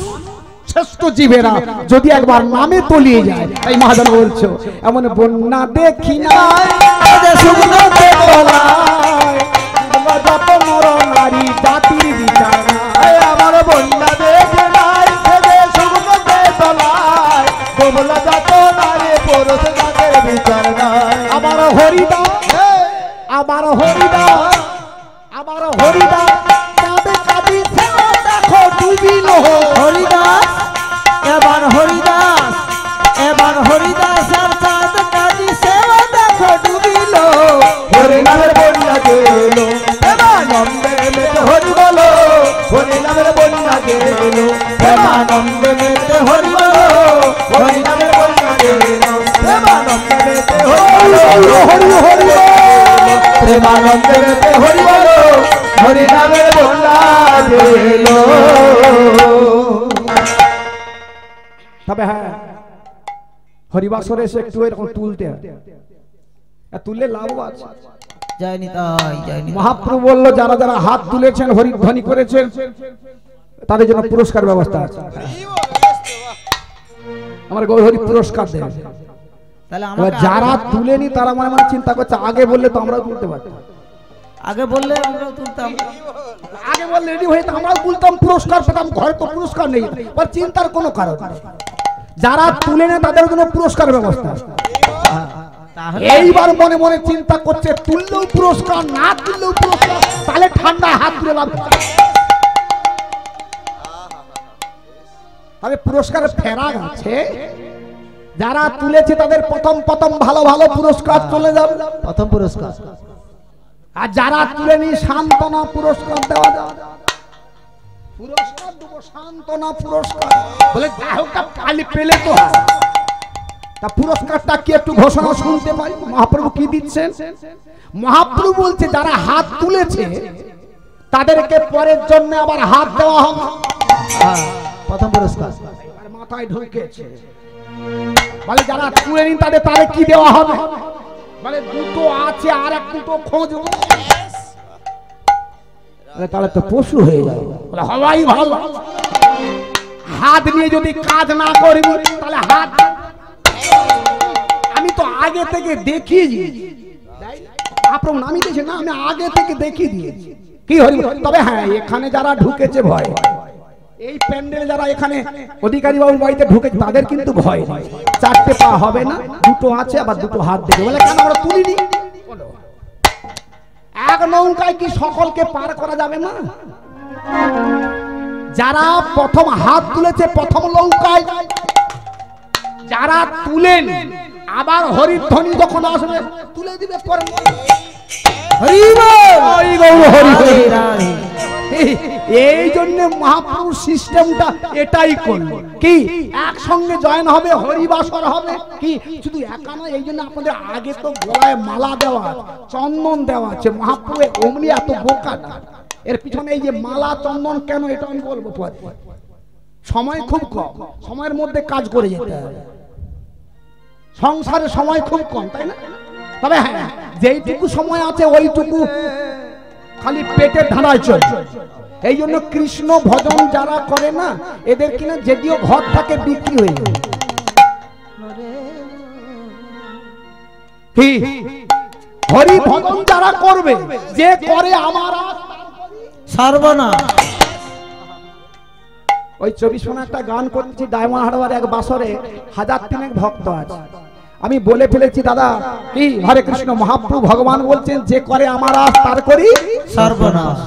শ্রেষ্ঠ জীবেরা যদি একবার নামে তলিয়ে যায়, তাই মহাজন বলছো এমন বন্যা দেখি না যত নর নারী জাতির বিচার, আমার বন্যা দেখে নাই ছেড়ে শুকনোতে তলায়, ডুবলো যত নারী পুরুষ তাদের বিচার নাই। আমার হরিদাস, আমার হরিদাস, আমার হরিদাস কাঁদে কাঁদিছে দেখো ডুবিল। হরিদাস এবার হরিদাস, এবার হরিদাস আর চাঁদ কাঁদিছে দেখো ডুবিল। হরিনামের বন্যা গেল প্রেমানন্দে মেতে হরি বলো, হরিনামের বন্যা গেল প্রেমানন্দে মেতে হরি বলো, হরিনামের বন্যা গেল প্রেমানন্দে মেতে হরি বলো, হরি হরি প্রেমানন্দে মেতে হরি বলো, হরিনামের বন্যা গেল। তবে হ্যাঁ হরিবাসরে এসে একটু এরকম তুলতে হয়, তুললে লাভ আছে। যায়নি তাই যায়নি। মহাপ্রভু বলল যারা যারা হাত তুলেছেন হরিধ্বনি করেছেন তাদের জন্য পুরস্কার ব্যবস্থা আছে। আমার গৌর হরি পুরস্কার দেয়। তাহলে এবার আমাকে যারা তুলেনি তারা মনে মনে চিন্তা করছে আগে বললে তো আমরাও তুলতে পারতাম, আগে বললে আমরাও তুলতাম। আগে বললে রেডি হয়ে তো আমরাও তুলতাম, পুরস্কার পেতাম। ঘরে তো পুরস্কার নেই, আর চিন্তার কোনো কারণ নেই। যারা তুলে নেয় তাদের জন্য পুরস্কার ব্যবস্থা আছে। এইবার মনে মনে চিন্তা করছে তুললেও পুরস্কার, না তুললেও পুরস্কার, তাহলে ঠান্ডা হাত তুলে লাভ। তবে পুরস্কারের ফেরাক আছে। যারা তুলেছে তাদের প্রথম প্রথম ভালো ভালো পুরস্কার চলে যাবে, প্রথম পুরস্কার। আর যারা তুলেনি সান্ত্বনা পুরস্কার দেওয়া যাবে। পুরস্কার দেবো সান্ত্বনা পুরস্কার, বলে যাই হোক পালি পেলে তো হয়। তা পুরস্কারটা কি একটু ঘোষণা শুনতে পাই? মহাপ্রভু কি দিচ্ছেন? মহাপ্রভু বলছে যারা হাত তুলেছে তাদেরকে পরের জন্য আবার হাত দেওয়া হবে। প্রথম পুরস্কার মাথায় ঢুকেছে, বলে যারা তুলেনি তাদের তারে কি দেওয়া হবে? বলে দুটো আছে আর এক দুটো খোঁজ। তাহলে তো পশু হয়ে যাবে, বলে হওয়াই ভালো। হাত নিয়ে যদি কাজ না করবি তাহলে হাত আমি তো আগে থেকে দেখিয়ে দিয়েছি। আপনার নামি দিয়েছে না, আমি আগে থেকে দেখিয়ে দিয়েছি। কি হরি? তবে হ্যাঁ এখানে যারা ঢুকেছে ভয়, এই প্যান্ডেল যারা এখানে অধিকারী বাবুর বাড়িতে ঢুকেছে তাদের কিন্তু ভয় নেই। চারটে পা হবে না, দুটো আছে, আবার দুটো হাত দেবে। বলে কেন আমরা তুলিনি? এক নৌকায় কি সকলকে পার করা যাবে না? যারা প্রথম হাত তুলেছে প্রথম নৌকায়, যারা তুলেন আবার হরিধ্বনি যখন আসবে তুলে দিবে পরে। এই জন্য মহাপ্রভুর সিস্টেমটা এটাই করলো, কি একসঙ্গে জয়েন হবে, হরিবাসর হবে। কি শুধু একা নয়, এই জন্য আপনাদের আগে তো গলায় মালা দেওয়া, চন্দন দেওয়া আছে। মহাপ্রভু অমনি এত বোকা না, এর পিছনে এই যে মালা চন্দন কেন এটা আমি বলবো পরে। সময় খুব কম, সময়ের মধ্যে কাজ করে যেতে হবে। সংসারে সময় খুব কম, তাই না? তবে হ্যাঁ যেইটুকু সময় আছে ওইটুকু খালি পেটের ধাঁধায় চলছে। এই জন্য কৃষ্ণ ভজন যারা করে না এদের কিনা যদিও ঘর থাকে বিক্রি হয়ে যায়। কি হরি ভজন যারা করবে, যে করে আমার সর্বনাশ। ওই 24 একটা গান করছি ডায়মন্ড হারবার এক বাসরে 1000 ভক্ত আছে। আমি বলে ফেলেছি দাদা কি হরে কৃষ্ণ মহাপ্রভু ভগবান বলছেন যে করে আমার আস তার করি সর্বনাশ।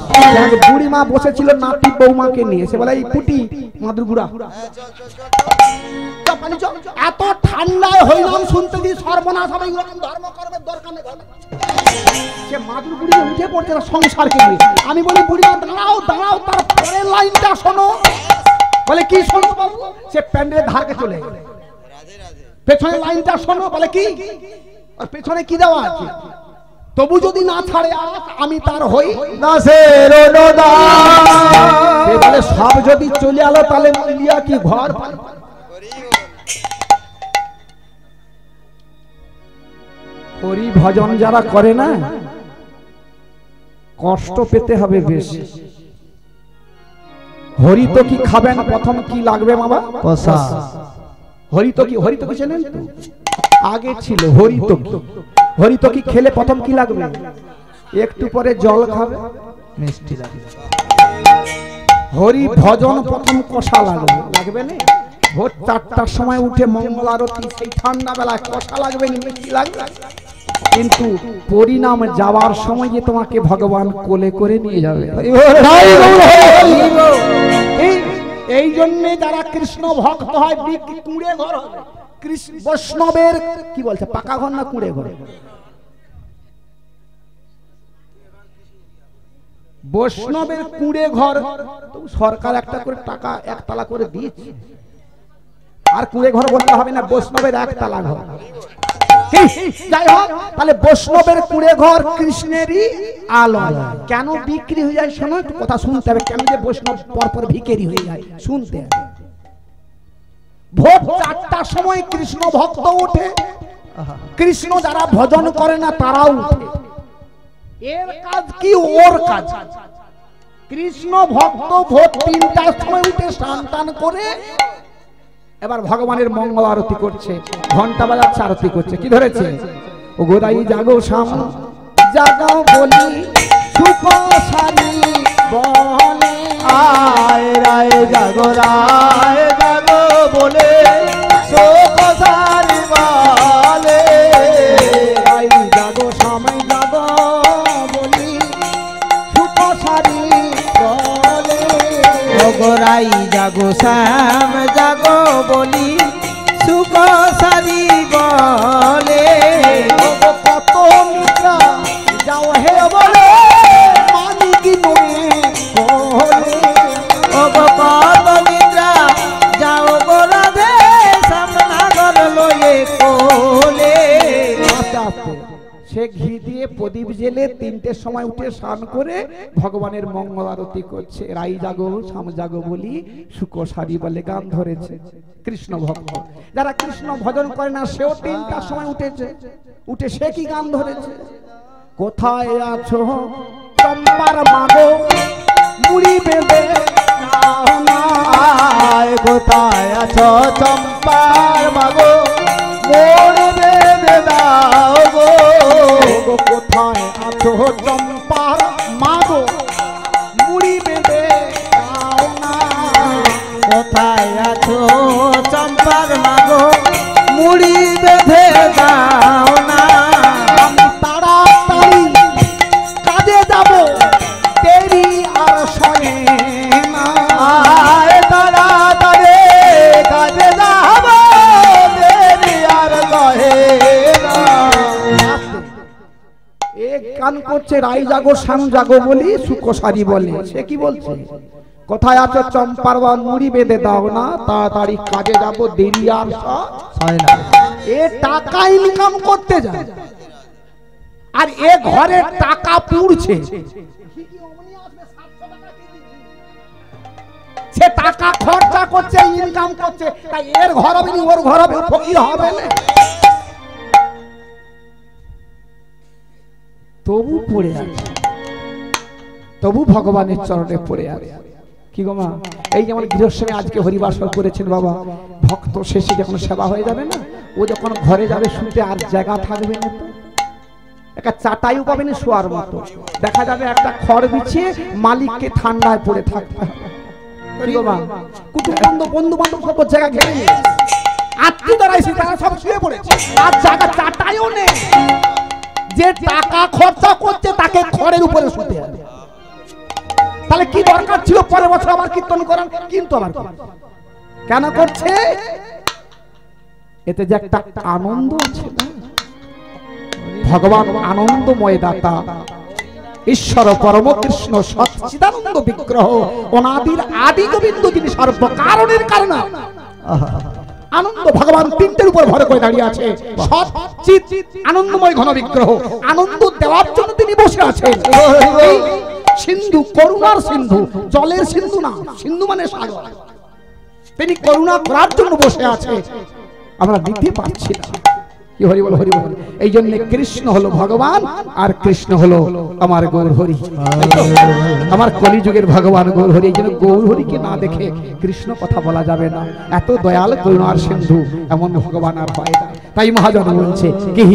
এক বুড়ি মা বসেছিল নাতি বৌমাকে নিয়ে, সে বলে এই পুটি মাদুর গুড়া এত ঠান্ডায় হইলাম শুনতে দি সর্বনাশ হবে ধর্ম করবে দরকার নেই সে মাদুর গুড়ি উঠে পড়ছে না সংসারকে নিয়ে আমি বলি বুড়ি দাঁড়াও দাঁড়াও তার পরের লাইনটা শোনো বলে কি শোনো সে প্যান্ডেলের ধারকে চলে গেল পেছনের লাইনটা শোনো বলে কি আর পেছনে কি দেওয়া আছে তবু যদি না ছাড়ে আমি তার হই না সে বলে সব যদি চলে আলো তাহলে মিলিয়া কি ঘর হরি ভজন যারা করে না কষ্ট পেতে হবে বেশি হরি তো কি খাবেন প্রথম কি লাগবে বাবা কষা হরি তো কি চেনেন তো আগে ছিল হরি তো কি খেলে প্রথম কি লাগবে একটু পরে জল খাবে মিষ্টি লাগবে হরি ভজন প্রথম কষা লাগবে না ভোর 4টার সময় উঠে মঙ্গল আরতি সেই ঠান্ডা বেলায় কষা লাগবে না মিষ্টি লাগবে কিন্তু পরিণাম যাওয়ার সময় যে তোমাকে ভগবান কোলে করে নিয়ে যাবে এই জন্য যারা কৃষ্ণ ভক্ত হয় কুঁড়ে ঘর হবে বৈষ্ণবের কি বলছে পাকা ঘর না কুঁড়ে ঘর বৈষ্ণবের কুঁড়ে ঘর সরকার একটা করে টাকা একতলা করে দিয়েছে আর কুঁড়ে ঘর বলতে হবে না বৈষ্ণবের একতলা ঘর যাই হোক তাহলে বৈষ্ণবের কুঁড়ে ঘর কৃষ্ণেরই আলো কেন বিক্রি হয়ে যায় শোনো একটু কথা শুনতে হবে কেন যে বৈষ্ণব পরপর ভিখারি হয়ে যায় শুনতে হবে ভোর 4টার সময় কৃষ্ণ ভক্ত ওঠে কৃষ্ণ যারা ভজন করে না তারাও উঠে এর কাজ কি ওর কাজ কৃষ্ণ ভক্ত ভোর 3টার সময় উঠে স্নান টান করে এবার ভগবানের মঙ্গল আরতি করছে ঘন্টা বাজাচ্ছে আরতি করছে কি ধরেছে ও গোদাই জাগো শাম জাগাও বলি সুখ সারি বলে আয় রায় জাগো বলে শোক সারি বলে রাই জাগো শাম জাগো বলি সুখ সারি বলে গোরাই জাগো শ্যাম জাগো বলি সুখ সারি বলে কত মুদ্রা যাও হে বলে মানিকি নয়ে বলে কত নিদ্রা যাও গোরাধে সামনাগর লয়ে কোলে আস্তে আস্তে সে ঘি দিয়ে প্রদীপ জেলে 3টের সময় উঠে স্নান করে ভগবানের মঙ্গল আরতি করছে রাই জাগো শাম জাগো বলি সুখ সারি বলে গান ধরেছে কৃষ্ণ ভক্ত যারা কৃষ্ণ ভজন করে না সেও 3টার সময় উঠেছে উঠে সে কি গান ধরেছে কোথায় আছো চম্পার মাগো মুড়ি বেঁধে নাও না আয় কোথায় আছো চম্পার মাগো মোর বেঁধে দাও গো কোথায় আছো চম্পার মাগো মুড়ি বেঁধে দাও না কোথায় আছো চম্পার মাগো মুড়ি বেঁধে দাও না আমি তাড়াতাড়ি কাজে যাব দেরি আর সয়ে না আয় তাড়াতাড়ি কাজে যাব দেরি আর সহে না এক গান করছে রাই জাগো শাম জাগো বলি সুখ সারি বলে সে কি বলছে কোথায় আছো চম্পার বা মুড়ি বেঁধে দাও না তাড়াতাড়ি কাজে যাব দেরি আর হয় না এ টাকা ইনকাম করতে যায় আর এ ঘরে টাকা পুড়ছে সে টাকা খরচা করছে ইনকাম করছে তাই এর ঘর হবে ওর ঘর হবে ফকির হবে না তবু পড়ে আছে তবু ভগবানের চরণে পড়ে আছে কি গো মা এই যেমন গৃহস্বামী আজকে হরিবাসর করেছেন বাবা ভক্ত শেষে যখন সেবা হয়ে যাবে না ও যখন ঘরে যাবে শুতে আর জায়গা থাকবে না তো একটা চাটাইও পাবে না শোয়ার মতো দেখা যাবে একটা খড় বিছিয়ে মালিককে ঠান্ডায় পড়ে থাকতে হবে কি গো মা কুটুম বান্ধব বন্ধু বান্ধব সব জায়গা ঘেরে নিয়েছে আত্মীয়রা এসে তারা সব শুয়ে পড়েছে আর জায়গা চাটাইও নেই যে টাকা খরচা করছে তাকে খড়ের উপরে শুতে হবে তাহলে কি দরকার ছিল পরের বছর আবার কীর্তন করার? কিন্তু আবার কেন করছে? এতে যে একটা আনন্দ আছে না, ভগবান আনন্দময় দাতা, ঈশ্বর পরম কৃষ্ণ সচ্চিদানন্দ বিগ্রহ, অনাদির আদি গোবিন্দ, যিনি সর্বকারণের কারণ। আনন্দ ভগবান তিনটের উপর ভর করে দাঁড়িয়ে আছে। সচ্চিদ আনন্দময় ঘন বিগ্রহ, আনন্দ দেওয়ার জন্য তিনি বসে আছেন। সিন্ধু, করুণার সিন্ধু, জলের সিন্ধু না, সিন্ধু মানে সাগর। তিনি করুণা করার জন্য বসে আছে, আমরা নিতে পারছি না। কি হরি বল, হরি বল। এই জন্য কৃষ্ণ হলো ভগবান আর কৃষ্ণ হলো আমার গৌর হরি, আমার কলিযুগের ভগবান গৌর হরি। এই জন্য গৌর হরিকে না দেখে কৃষ্ণ কথা বলা যাবে না। এত দয়াল করুণার সিন্ধু এমন ভগবান আর হয় না। তাই মহাজন বলছে কি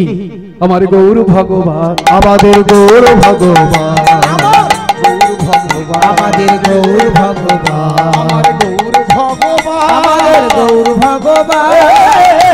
আমার গৌর ভগবান, আমাদের গৌর ভগবান, আমাদের গৌর ভগবান, আমার গৌর ভগবান, আমাদের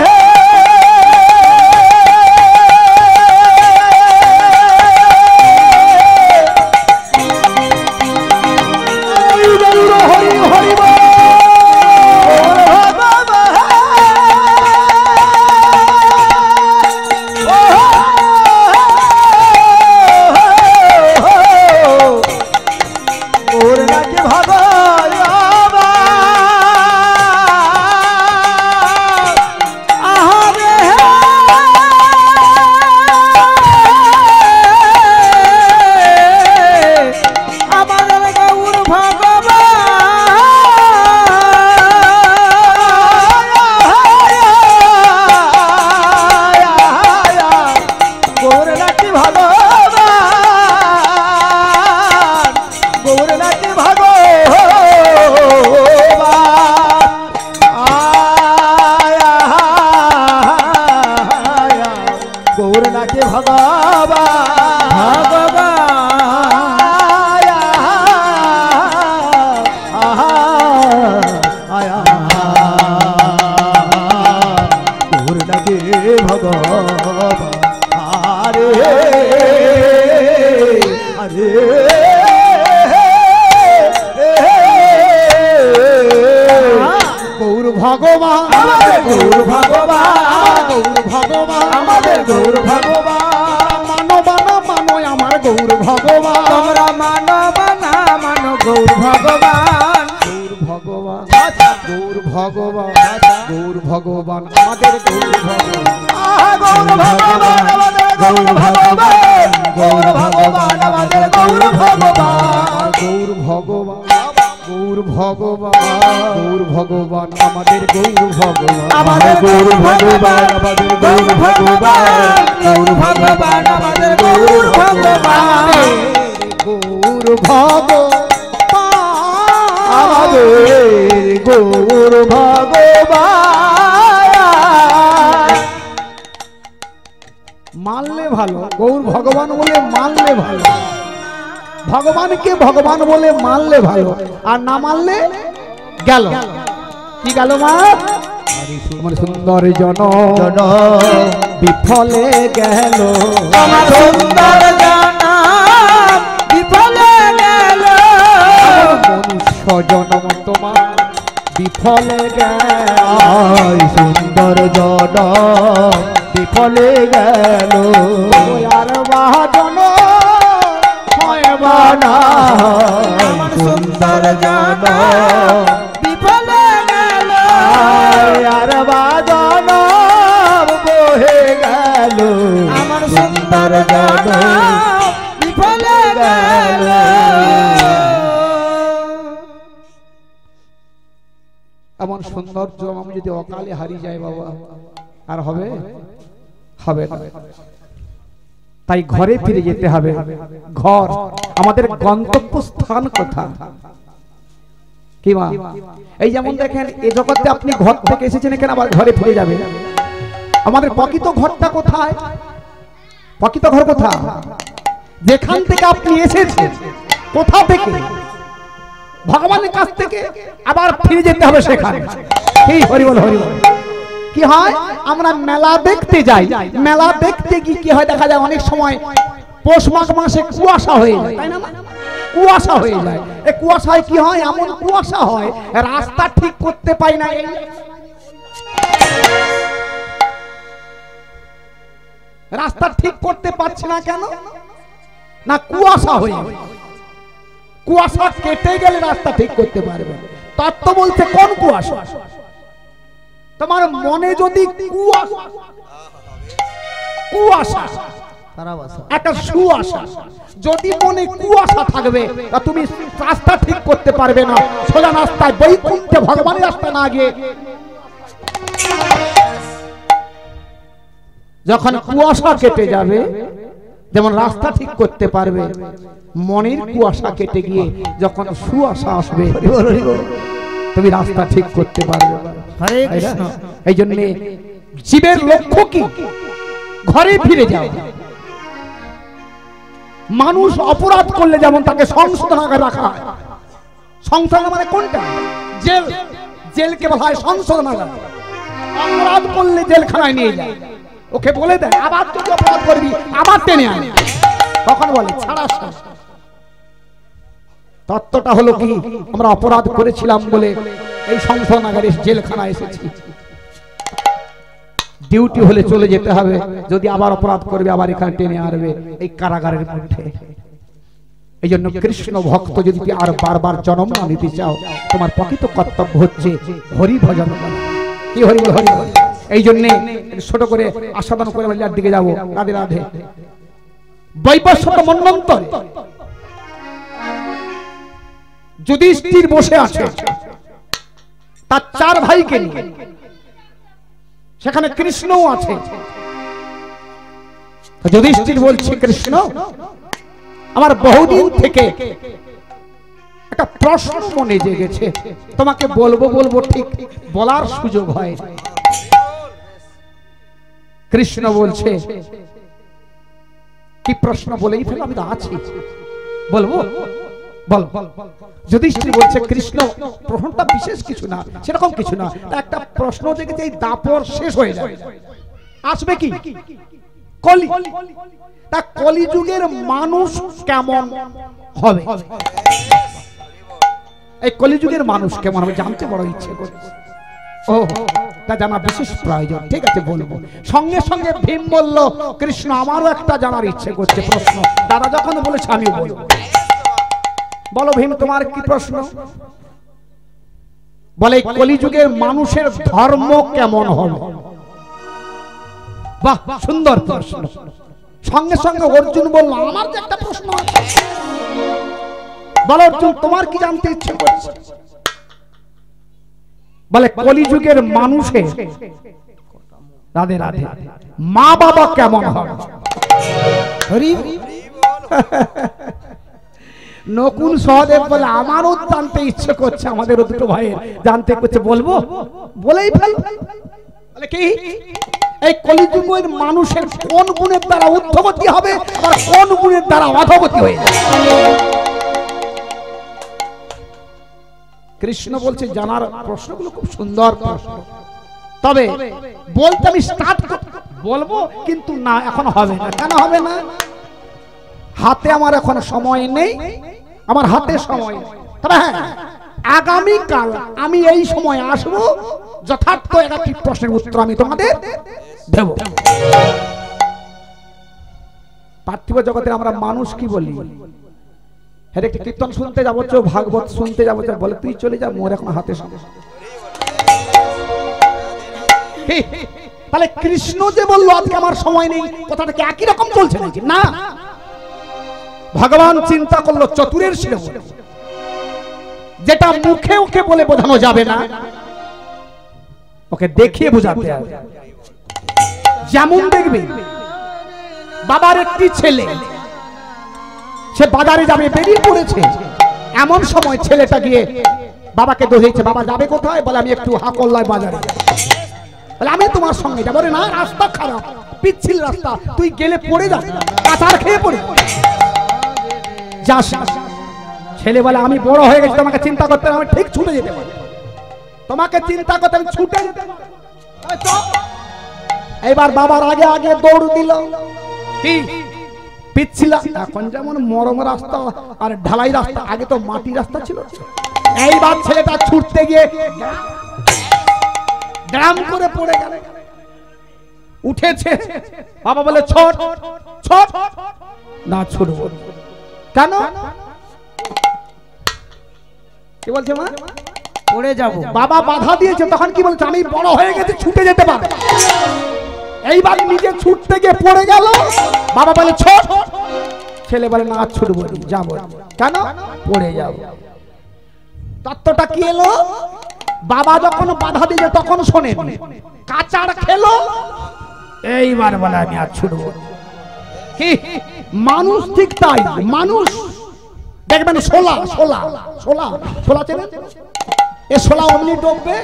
গৌর ভগবান। মানলে ভালো, গৌর ভগবান বলে মানলে ভালো, ভগবানকে ভগবান বলে মানলে ভালো, আর না মানলে গেল। কি গেল মা? আমার সুন্দর জন বিফলে গেল, আমার সুন্দর জন বিফলে গেল, মনুষ্য জন্ম তোমার বিফলে গেল, সুন্দর জন বিফলে গেল, আর বাজন হয় বানা, আমার সুন্দর জন বিফলে গেল, আর বাজন বহে গেল, আমার সুন্দর জন বিফলে গেল। এমন সৌন্দর্য আমি যদি অকালে হারিয়ে যায় বাবা, আর হবে হবে না। তাই ঘরে ফিরে যেতে হবে। ঘর আমাদের গন্তব্য স্থান কোথা? কি মা? এই যেমন দেখেন এই জগতে আপনি ঘর থেকে এসেছেন, এখানে আবার ঘরে ফিরে যাবেন। আমাদের প্রকৃত ঘরটা কোথায়? প্রকৃত ঘর কোথায়? যেখান থেকে আপনি এসেছেন, কোথা থেকে? ভগবানের কাছ থেকে আবার ফিরে যেতে হবে সেখানে। এই হরি বল, হরি বল। কি হয়? আমরা মেলা দেখতে যাই, মেলা দেখতে গিয়ে কি হয় দেখা যায় অনেক সময় পৌষ মাঘ মাসে কুয়াশা হয়ে যায়, তাই না? কুয়াশা হয়ে যায়। এই কুয়াশায় কি হয়? এমন কুয়াশা হয় রাস্তা ঠিক করতে পাই না। রাস্তা ঠিক করতে পারছি না কেন? না কুয়াশা হয়ে, কুয়াশা কেটে গেলে রাস্তা ঠিক করতে পারবে। তত্ত্ব বলছে কোন কুয়াশা? তোমার মনে যদি কুয়াশা একটা সুয়াশা, যদি মনে কুয়াশা থাকবে তা তুমি রাস্তা ঠিক করতে পারবে না। সোজা রাস্তায় বৈকুণ্ঠে ভগবানের রাস্তা না গিয়ে যখন কুয়াশা কেটে যাবে, যেমন রাস্তা ঠিক করতে পারবে, মনের কুয়াশা কেটে গিয়ে যখন সুয়াশা আসবে তুমি রাস্তা ঠিক করতে পারবে। হরে কৃষ্ণ। এই জন্য জীবের লক্ষ্য কি? ঘরে ফিরে যাও। মানুষ অপরাধ করলে যেমন তাকে সংশোধনাগারে রাখা হয়। সংশোধন মানে কোনটা? জেল। জেলকে বলা হয় সংশোধনাগার। অপরাধ করলে জেলখানায় নিয়ে যায়, ওকে বলে দেয় আবার তুই অপরাধ করবি, আবার টেনে আনে, তখন বলে ছাড়া। তত্ত্বটা হলো কি? আমরা অপরাধ করেছিলাম বলে এই সংশোধনাগারে জেলখানা এসেছি। ডিউটি হলে চলে যেতে হবে, যদি আবার অপরাধ করবে আবার এখানে টেনে আনবে এই কারাগারের মধ্যে। এই জন্য কৃষ্ণ ভক্ত যদি আর বারবার জন্ম না নিতে চাও, তোমার প্রকৃত কর্তব্য হচ্ছে হরি ভজন করা। কি হরি বল? হরি বল। এই জন্য ছোট করে আস্বাদন করে বাড়ির দিকে যাবো। রাধে রাধে। বৈবস্বত মন্বন্তরে যুধিষ্ঠির বসে আছে তার 4 ভাইকে নিয়ে, সেখানে কৃষ্ণও আছে। যুধিষ্ঠির বলছে, কৃষ্ণ আমার বহুদিন থেকে একটা প্রশ্ন মনে জেগেছে, তোমাকে বলবো বলবো ঠিক বলার সুযোগ হয়। কৃষ্ণ বলছে, কি প্রশ্ন? বলেই ফেলো, আমি তো আছি, বলবো বল। যুধিষ্ঠির বলছে, কৃষ্ণ প্রশ্নটা বিশেষ কিছু না, সেরকম কিছু না, একটা প্রশ্ন জেগেছে, এই দাপর শেষ হয়ে যাবে, আসবে কি? কলি। তা কলিযুগের মানুষ কেমন হবে? এই কলিযুগের মানুষ কেমন হবে জানতে বড় ইচ্ছে করছে। ও, তা জানা বিশেষ প্রয়োজন। ঠিক আছে, বলবো। সঙ্গে সঙ্গে ভীম বলল, কৃষ্ণ আমারও একটা জানার ইচ্ছে করছে প্রশ্ন। দাদা যখন বলেছে আমিও বলবো। বলো ভীম, তোমার কি প্রশ্ন? বলে কলিযুগের মানুষের ধর্ম কেমন হবে? বাহ, সুন্দর প্রশ্ন। সঙ্গে সঙ্গে অর্জুন বলল, আমার যে একটা প্রশ্ন আছে। বলো অর্জুন, তোমার কি জানতে ইচ্ছে করছে? বলে কলিযুগের মানুষের, রাধে রাধে, মা বাবা কেমন হবে? হরি। নকুল সহদেব বলে, আমারও জানতে ইচ্ছে করছে, আমাদের দুটো ভাইয়ের জানতে করছে, বলবো? বলেই ফেল। বলে কি? এই কলিযুগের মানুষের কোন গুণের দ্বারা ঊর্ধ্বগতি হবে আর কোন গুণের দ্বারা অধোগতি হয়ে যাবে? কৃষ্ণ বলছে, জানার প্রশ্নগুলো খুব সুন্দর প্রশ্ন, তবে বলতে আমি স্টার্ট বলবো, কিন্তু না এখন হবে না। কেন হবে না? হাতে আমার এখন সময় নেই, আমার হাতে সময় নেই। তবে হ্যাঁ, আগামী কাল আমি এই সময় আসবো, যথার্থ একটি প্রশ্নের উত্তর আমি তোমাদের দেব। পার্থিব জগতে আমরা মানুষ কি বলি? হ্যাঁ, একটি কীর্তন শুনতে যাবো, ভাগবত শুনতে যাবো, বলে তুই চলে যা, মোর এখন হাতে সময়। তাহলে কৃষ্ণ যে বললো আজকে আমার সময় নেই, কথাটা কি একই রকম চলছে নাকি? না, ভগবান চিন্তা করলো চতুরের শিরে, যেটা মুখে ওকে বলে বোঝানো যাবে না, ওকে দেখিয়ে বোঝাতে হবে। যেমন দেখবে বাবার একটি ছেলে, সে বাজারে যাবে, বেরিয়ে পড়েছে, এমন সময় ছেলেটা গিয়ে বাবাকে দোষেছে, বাবা যাবে কোথায়? বলে আমি একটু হাকল্লায় বাজারে। বলে আমি তোমার সঙ্গে যাবো। না, রাস্তা খারাপ, পিচ্ছিল রাস্তা, তুই গেলে পড়ে যাস, কাঁচার খেয়ে পড়ে যাস। ছেলে বলে আমি বড় হয়ে গেছি, তোমাকে চিন্তা করতে হবে, আমি ঠিক ছুটে যেতে পারি, তোমাকে চিন্তা করতে আমি ছুটে যেতে পারি। এবার বাবার আগে আগে দৌড় দিল। কি? পিচ্ছিলা, এখন যেমন মরম রাস্তা আর ঢালাই রাস্তা, আগে তো মাটি রাস্তা ছিল। এইবার ছেলেটা ছুটতে গিয়ে গ্রাম করে পড়ে গেল, উঠেছে। বাবা বলে ছোট ছোট না, ছুটব কেন? কি বলছে মা? পড়ে যাব। বাবা বাধা দিয়েছে, তখন কি বলছে? আমি বড় হয়ে গেছি, ছুটে যেতে পারবো। এইবার নিজে ছুটতে গিয়ে পড়ে গেল। বাবা বলে ছোট, ছেলে বলে না ছুটবো, যাবো। কেন? পড়ে যাবো। তত্ত্বটা কি এলো? বাবা যখন বাধা দিয়েছে তখন শোনেন, কাঁচার খেলো, এইবার বলে আমি আর ছুটবো। কি মানুষ ঠিক তাই। মানুষ দেখবেন শোলা শোলা শোলা শোলা চেনেন? এ শোলা অমনি ডুববে,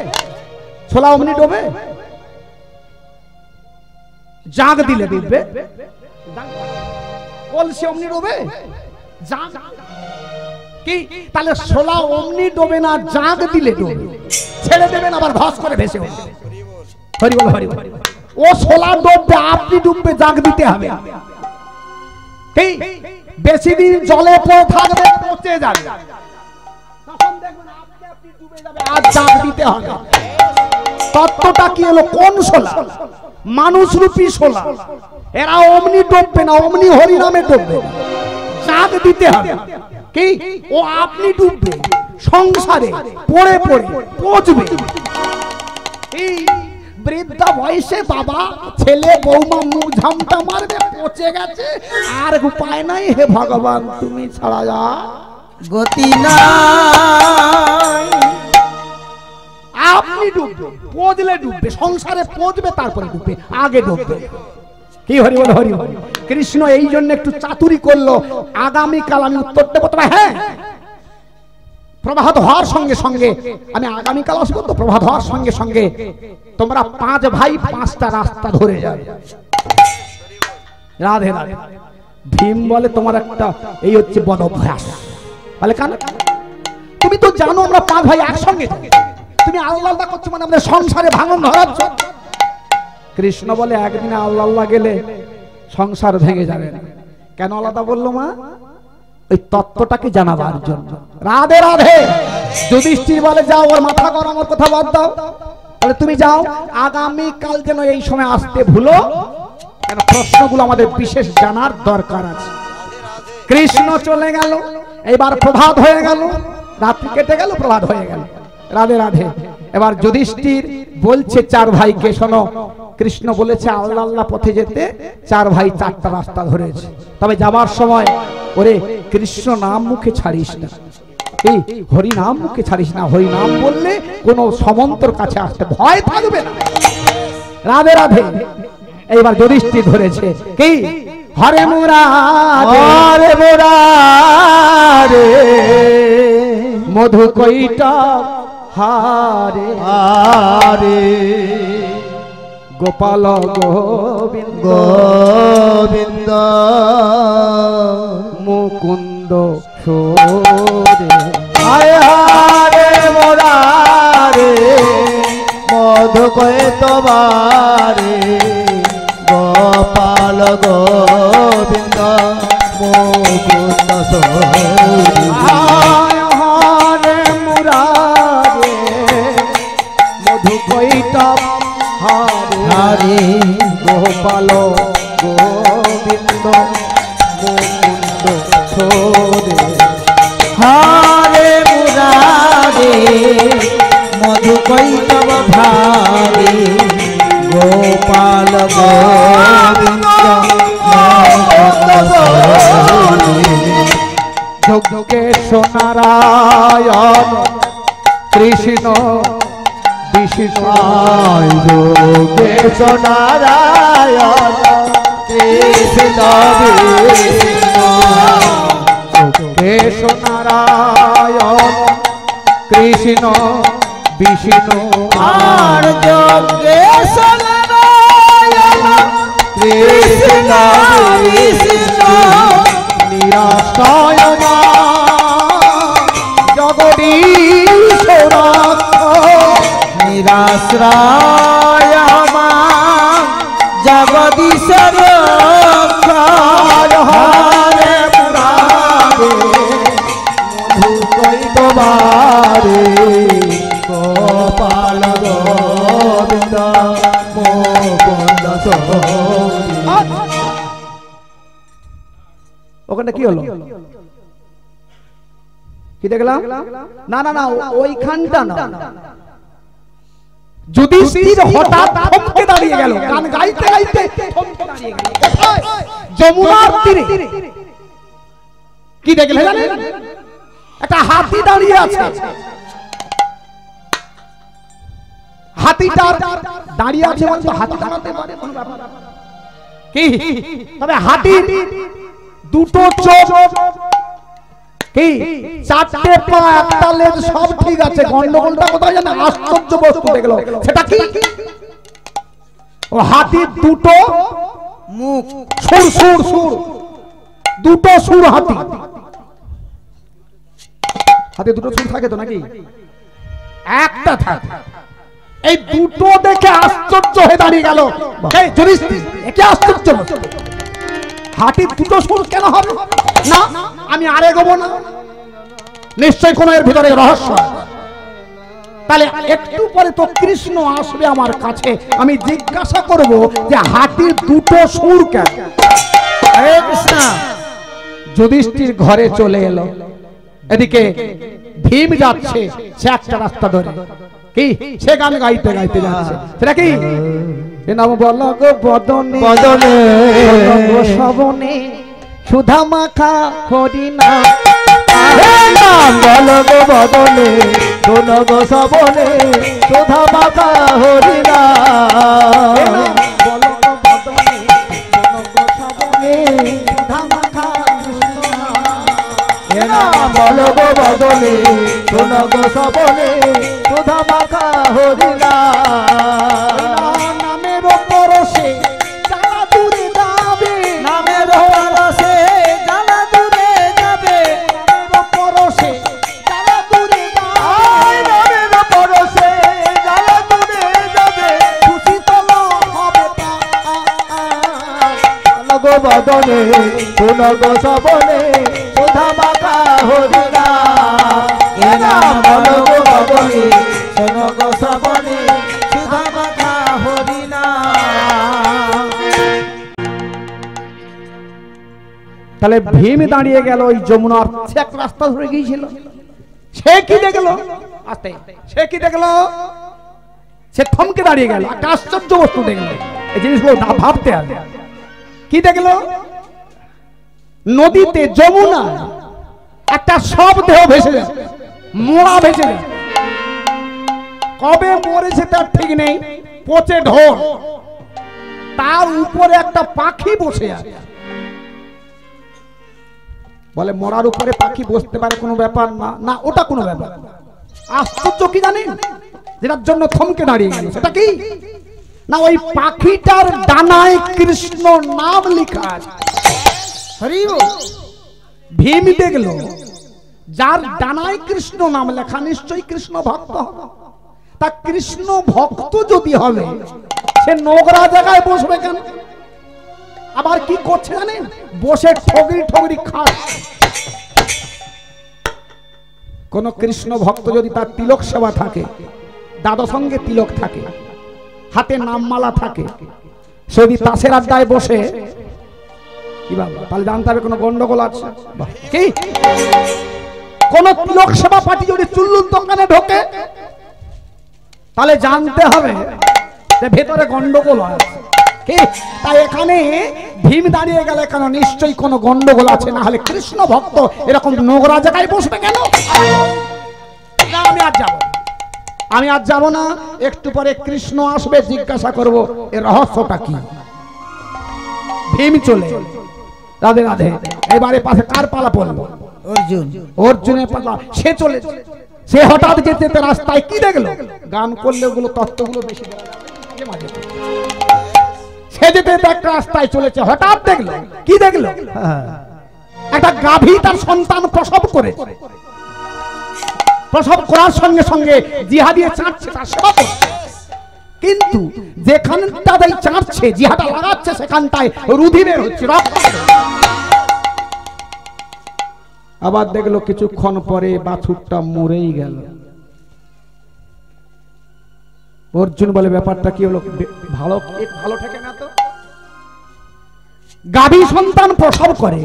শোলা অমনি ডোবে, জাগ দিলে ডুববে। কলসি অমনি ডোবে, জাগ কি? তাহলে শোলা অমনি ডোবে না, জাগ দিলে ডোবে। ছেড়ে দেবেন আবার ধস করে ভেসে উঠবে। হরি বল হরি বল। ও শোলা ডুববে, আপনি ডুববে, জাগ দিতে হবে। কি বেশি দিন জলে পড়ে থাকবে, পচে যাবে, তখন দেখবেন আপনি আপনি ডুবে যাবে, আর জাগ দিতে হবে। তত্ত্বটা কি হলো? কোন শোলা? মানুষ রূপী শোলা। এরা অমনি ডুববে না, অমনি হরি নামে ডুববে, জাগ দিতে হবে। কি ও আপনি ডুববে, সংসারে পড়ে পড়ে পচবে। এই বৃদ্ধা বয়সে বাবা ছেলে বৌমা মুখ ঝামটা মারবে, পচে গেছে, আর উপায় নাই। হে ভগবান, তুমি ছাড়া যা গতি নাই। আপনি ডুববে, পচলে ডুববে, সংসারে পচবে, তারপরে ডুববে, আগে ডুববে। কি হরি বল হরি বল। কৃষ্ণ এই জন্য একটু চাতুরি করলো। আগামীকাল আমি উত্তর দেবো, তবে হ্যাঁ প্রভাত হওয়ার সঙ্গে সঙ্গে, আমি আগামীকাল আসবো তো, প্রভাত হওয়ার সঙ্গে সঙ্গে তোমরা 5 ভাই 5টা রাস্তা ধরে যাবে। রাধে রাধে। ভীম বলে তোমার একটা এই হচ্ছে বদ অভ্যাস। বলে কেন? তুমি তো জানো আমরা 5 ভাই একসঙ্গে যাই, তুমি আল্লাহ আল্লাহ করছো, মানে আমাদের সংসারে ভাঙন ধরাচ্ছ। কৃষ্ণ বলে একদিনে আল্লাহ আল্লাহ গেলে সংসার ভেঙে যাবে না। কেন আলাদা বললো মা? ওই তত্ত্বটাকে জানাবার জন্য। রাধে রাধে। যুধিষ্ঠির বলে যাও, ওর মাথা গরম, ওর কথা বাদ দাও। বলে তুমি যাও, আগামী কাল যেন এই সময় আসতে ভুলো, কেন প্রশ্নগুলো আমাদের বিশেষ জানার দরকার আছে। কৃষ্ণ চলে গেল, এবার প্রভাত হয়ে গেল, রাত্রি কেটে গেল, প্রভাত হয়ে গেল। রাধে রাধে। এবার যুধিষ্ঠির বলছে 4 ভাইকে, শোনো, কৃষ্ণ বলেছে আল্লাহ আল্লাহ পথে যেতে, 4 ভাই 4টা রাস্তা ধরেছে। তবে যাবার সময় ওরে কৃষ্ণ নাম মুখে ছাড়িস না, এই হরি নাম মুখে ছাড়িস না। হরি নাম বললে কোনো সমন্তর কাছে আসতে ভয় থাকবে না। রাধে রাধে। এইবার যুধিষ্ঠির ধরেছে কি? হরে মুরারে, হরে মুরারে, মধু কৈটা হারে হারে, গোপাল গোবিন্দ গোবিন্দ, মুকুন্দ সোরে, হায় হারে মোরারে, মধু কৈতবারে, গোপাল গোবিন্দ, মুকুন্দ সোরে। হায় হারে মুরারে, মধু কৈটা হারে, গোপাল গোবিন্দ, মুকুন্দ সোরে। হরে মুরারে, মধু কৈতব ভারে, গোপাল গোবিন্দ, যোগেশ নারায়ণ কৃষ্ণ বিষ্ণু, যোগেশ নারায়ণ কৃষ্ণ বিষ্ণু, যোগেশ নারায়ণ কৃষ্ণ বিষ্ণু, আর যোগেশ নারায়ণ কৃষ্ণ বিষ্ণু, নিরাশ্রয় জগদীশ্বর, নিরাশ্রয় মা জগদীশ্বর, রে গোপাল গোবিন্দ মুকুন্দ সহরি। ওখানে কি হলো? কি দেখলাম? না না না, ওইখানটা না। যুধিষ্ঠির হঠাৎ থমকে দাঁড়িয়ে গেল, গান গাইতে গাইতে থমকে দাঁড়িয়ে গেল। কোথায়? যমুনার তীরে। কি দেখলেন জানেন? একটা হাতি দাঁড়িয়ে আছে। হাতিটা দাঁড়িয়ে আছে মানে তো হাতি দাঁড়াতে পারে কোনো ব্যাপার কি? তবে হাতির দুটো চোখ, কি চারটে পা, একটা লেজ, সব ঠিক আছে। গন্ডগোলটা কোথায় জানেন? আশ্চর্য বস্তু দেখলো। সেটা কি? ও হাতির দুটো মুখ, সুর সুর সুর, দুটো সুর হাতি। হাতে দুটো সুর থাকে তো নাকি? একটা থাকে। এই দুটো দেখে আশ্চর্য হয়ে দাঁড়িয়ে গেল। এই যুধিষ্ঠির, একে আশ্চর্য, হাতির দুটো সুর কেন হবে? না, আমি আর এগোবো না, নিশ্চয় কোনো এর ভিতরে রহস্য। তাহলে একটু পরে তো কৃষ্ণ আসবে আমার কাছে, আমি জিজ্ঞাসা করব যে হাতির দুটো সুর কেন? হরে কৃষ্ণ। যুধিষ্ঠির ঘরে চলে এলো। এদিকে ভীম যাচ্ছে, সে একটা রাস্তা ধরে, কি সে গান গাইতে গাইতে যাচ্ছে। সেটা কি? নাম বল গো বদনে বদনে শ্রবণে সুধা মাখা হরিনা। নাম বল গো বদনে শোন গো শ্রবণে সুধা মাখা হরিনা। বল গো বদনে শোন গো শ্রবণে সুধা মাখা কৃষ্ণা। নাম বল গো বদনে শোন গো শ্রবণে সুধা মাখা হরিনা। নামের পরশে যারা দূরে যাবে, নামের পরশে যারা দূরে যাবে, নামের পরশে যারা দূরে যাবে, নামের পরশে যারা দূরে যাবে খুশি তোলো হবে বল গো বদনে শোন গো শ্রবণে সুধা মাখা হরিনা। এ নাম বল গো বদনে শোন গো শ্রবণে সুধা মাখা হরিনা। তাহলে ভীম দাঁড়িয়ে গেল ওই যমুনার এক রাস্তা ধরে গিয়েছিল। সে কি দেখলো? আস্তে, সে কি দেখলো? সে থমকে দাঁড়িয়ে গেল, একটা আশ্চর্য বস্তু দেখলো। এই জিনিসগুলো ভাবতে হবে। কি দেখলো? নদীতে, যমুনা একটা সব দেহ ভেসে যায়, মোড়া ভেসে যায়। কবে মরেছে তার ঠিক নেই, পচে ঢোল। তার উপরে একটা পাখি বসে আছে। বলে মরার উপরে পাখি বসতে পারে, কোনো ব্যাপার না। না, ওটা কোনো ব্যাপার না। আশ্চর্য কি জানেন? যেটার জন্য থমকে দাঁড়িয়ে গেল, সেটা কি না, ওই পাখিটার ডানায় কৃষ্ণ নাম লেখা আছে। হরি বল। ভীম দেখলো যার ডানায় কৃষ্ণ নাম লেখা, নিশ্চয়ই কৃষ্ণ ভক্ত হবে। তা কৃষ্ণ ভক্ত যদি হবে, সে নোংরা জায়গায় বসবে কেন? আবার কি করছে জানেন? বসে ঠগরি ঠগরি খাচ্ছে। কোন কৃষ্ণ ভক্ত যদি তার তিলক সেবা থাকে, দাদা সঙ্গে তিলক থাকে, হাতে নামমালা থাকে, সে যদি তাসের আড্ডায় বসে, কি বাবা, তাহলে জানতে হবে কোনো গন্ডগোল আছে। কি কোন তিলক সেবা পার্টি যদি চুল্লুর দোকানে ঢোকে, তাহলে জানতে হবে যে ভেতরে গন্ডগোল আছে। কি তাই এখানে ভীম দাঁড়িয়ে গেলে কেন? নিশ্চয়ই কোনো গন্ডগোল আছে, না হলে কৃষ্ণ ভক্ত এরকম নোংরা জায়গায় বসবে কেন? না, আমি আজ যাব না। একটু পরে কৃষ্ণ আসবে, জিজ্ঞাসা করব এর রহস্যটা কি। ভীম চলে, রাধে রাধে। এবারে পাশে কার পালা পড়লো? অর্জুন। অর্জুনের পালা। সে চলে, সে হঠাৎ যেতে যেতে রাস্তায় কি দেখলো? গান করলে ওগুলো তত্ত্বগুলো বেশি দেওয়া যাবে। সে যেতে যেতে একটা রাস্তায় চলেছে, হঠাৎ দেখলো, কি দেখলো? একটা গাভী তার সন্তান প্রসব করে, প্রসব করার সঙ্গে সঙ্গে জিহা দিয়ে চাঁদছে, তার সেবা করছে। কিন্তু যেখানটায় চাঁদছে, জিহাটা লাগাচ্ছে, সেখানটায় রুধি বের হচ্ছে, রক্ত। আবার দেখলো কিছুক্ষণ পরে বাছুরটা মরেই গেল। অর্জুন বলে ব্যাপারটা কি হলো, ভালো ভালো থাকে না তো। গাভী সন্তান প্রসব করে,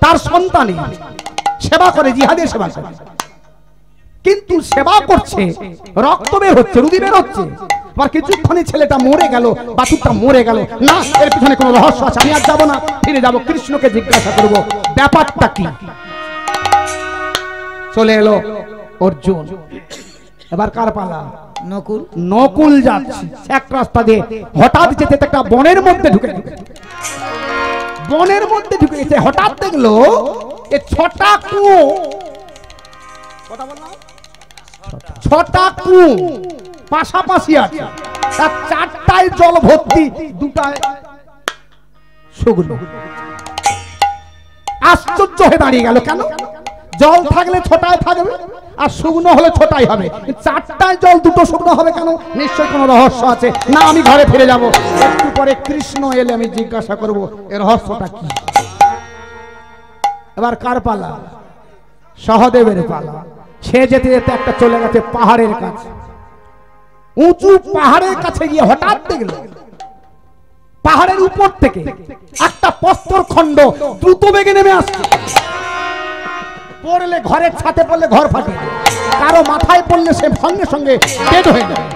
তার সন্তানে সেবা করে, জিহাদের সেবা করে, কিন্তু সেবা করছে, রক্ত বের হচ্ছে, রুদি বের হচ্ছে, আবার কিছুক্ষণে ছেলেটা মরে গেল, বাছুরটা মরে গেল। না, এর পিছনে কোনো রহস্য আছে, আমি আর যাবো না, ফিরে যাবো, কৃষ্ণকে জিজ্ঞাসা করব ব্যাপারটা কি। চলে এলো অর্জুন। এবার কার পালা? নকুল। নকুল যাচ্ছে এক রাস্তা দিয়ে, হঠাৎ যেতে একটা বনের মধ্যে ঢুকে বনের মধ্যে ঢুকে গেছে। হঠাৎ দেখলো এ ছটা কুয়ো, ছটা কুয়ো পাশাপাশি আছে, তার চারটায় জল ভর্তি, দুটায় শুকনো। আশ্চর্য হয়ে দাঁড়িয়ে গেল, কেন? জল থাকলে ছটায় থাকবে, আর শুকনো হলে ছটাই হবে, চারটায় জল দুটো শুকনো হবে কেন? নিশ্চয় কোনো রহস্য আছে। না, আমি ঘরে ফিরে যাব, একটু পরে কৃষ্ণ এলে আমি জিজ্ঞাসা করব এর রহস্যটা কি। এবার কার পালা? সহদেবের পালা। সে যেতে যেতে একটা চলে গেছে পাহাড়ের কাছে। উঁচু পাহাড়ের কাছে গিয়ে হঠাৎ দেখল পাহাড়ের উপর থেকে একটা প্রস্তর খণ্ড দ্রুত বেগে নেমে আসছে। পড়লে ঘরের ছাতে পড়লে ঘর ফাটে, কারো মাথায় পড়লে সে সঙ্গে সঙ্গে ডেড হয়ে যাবে,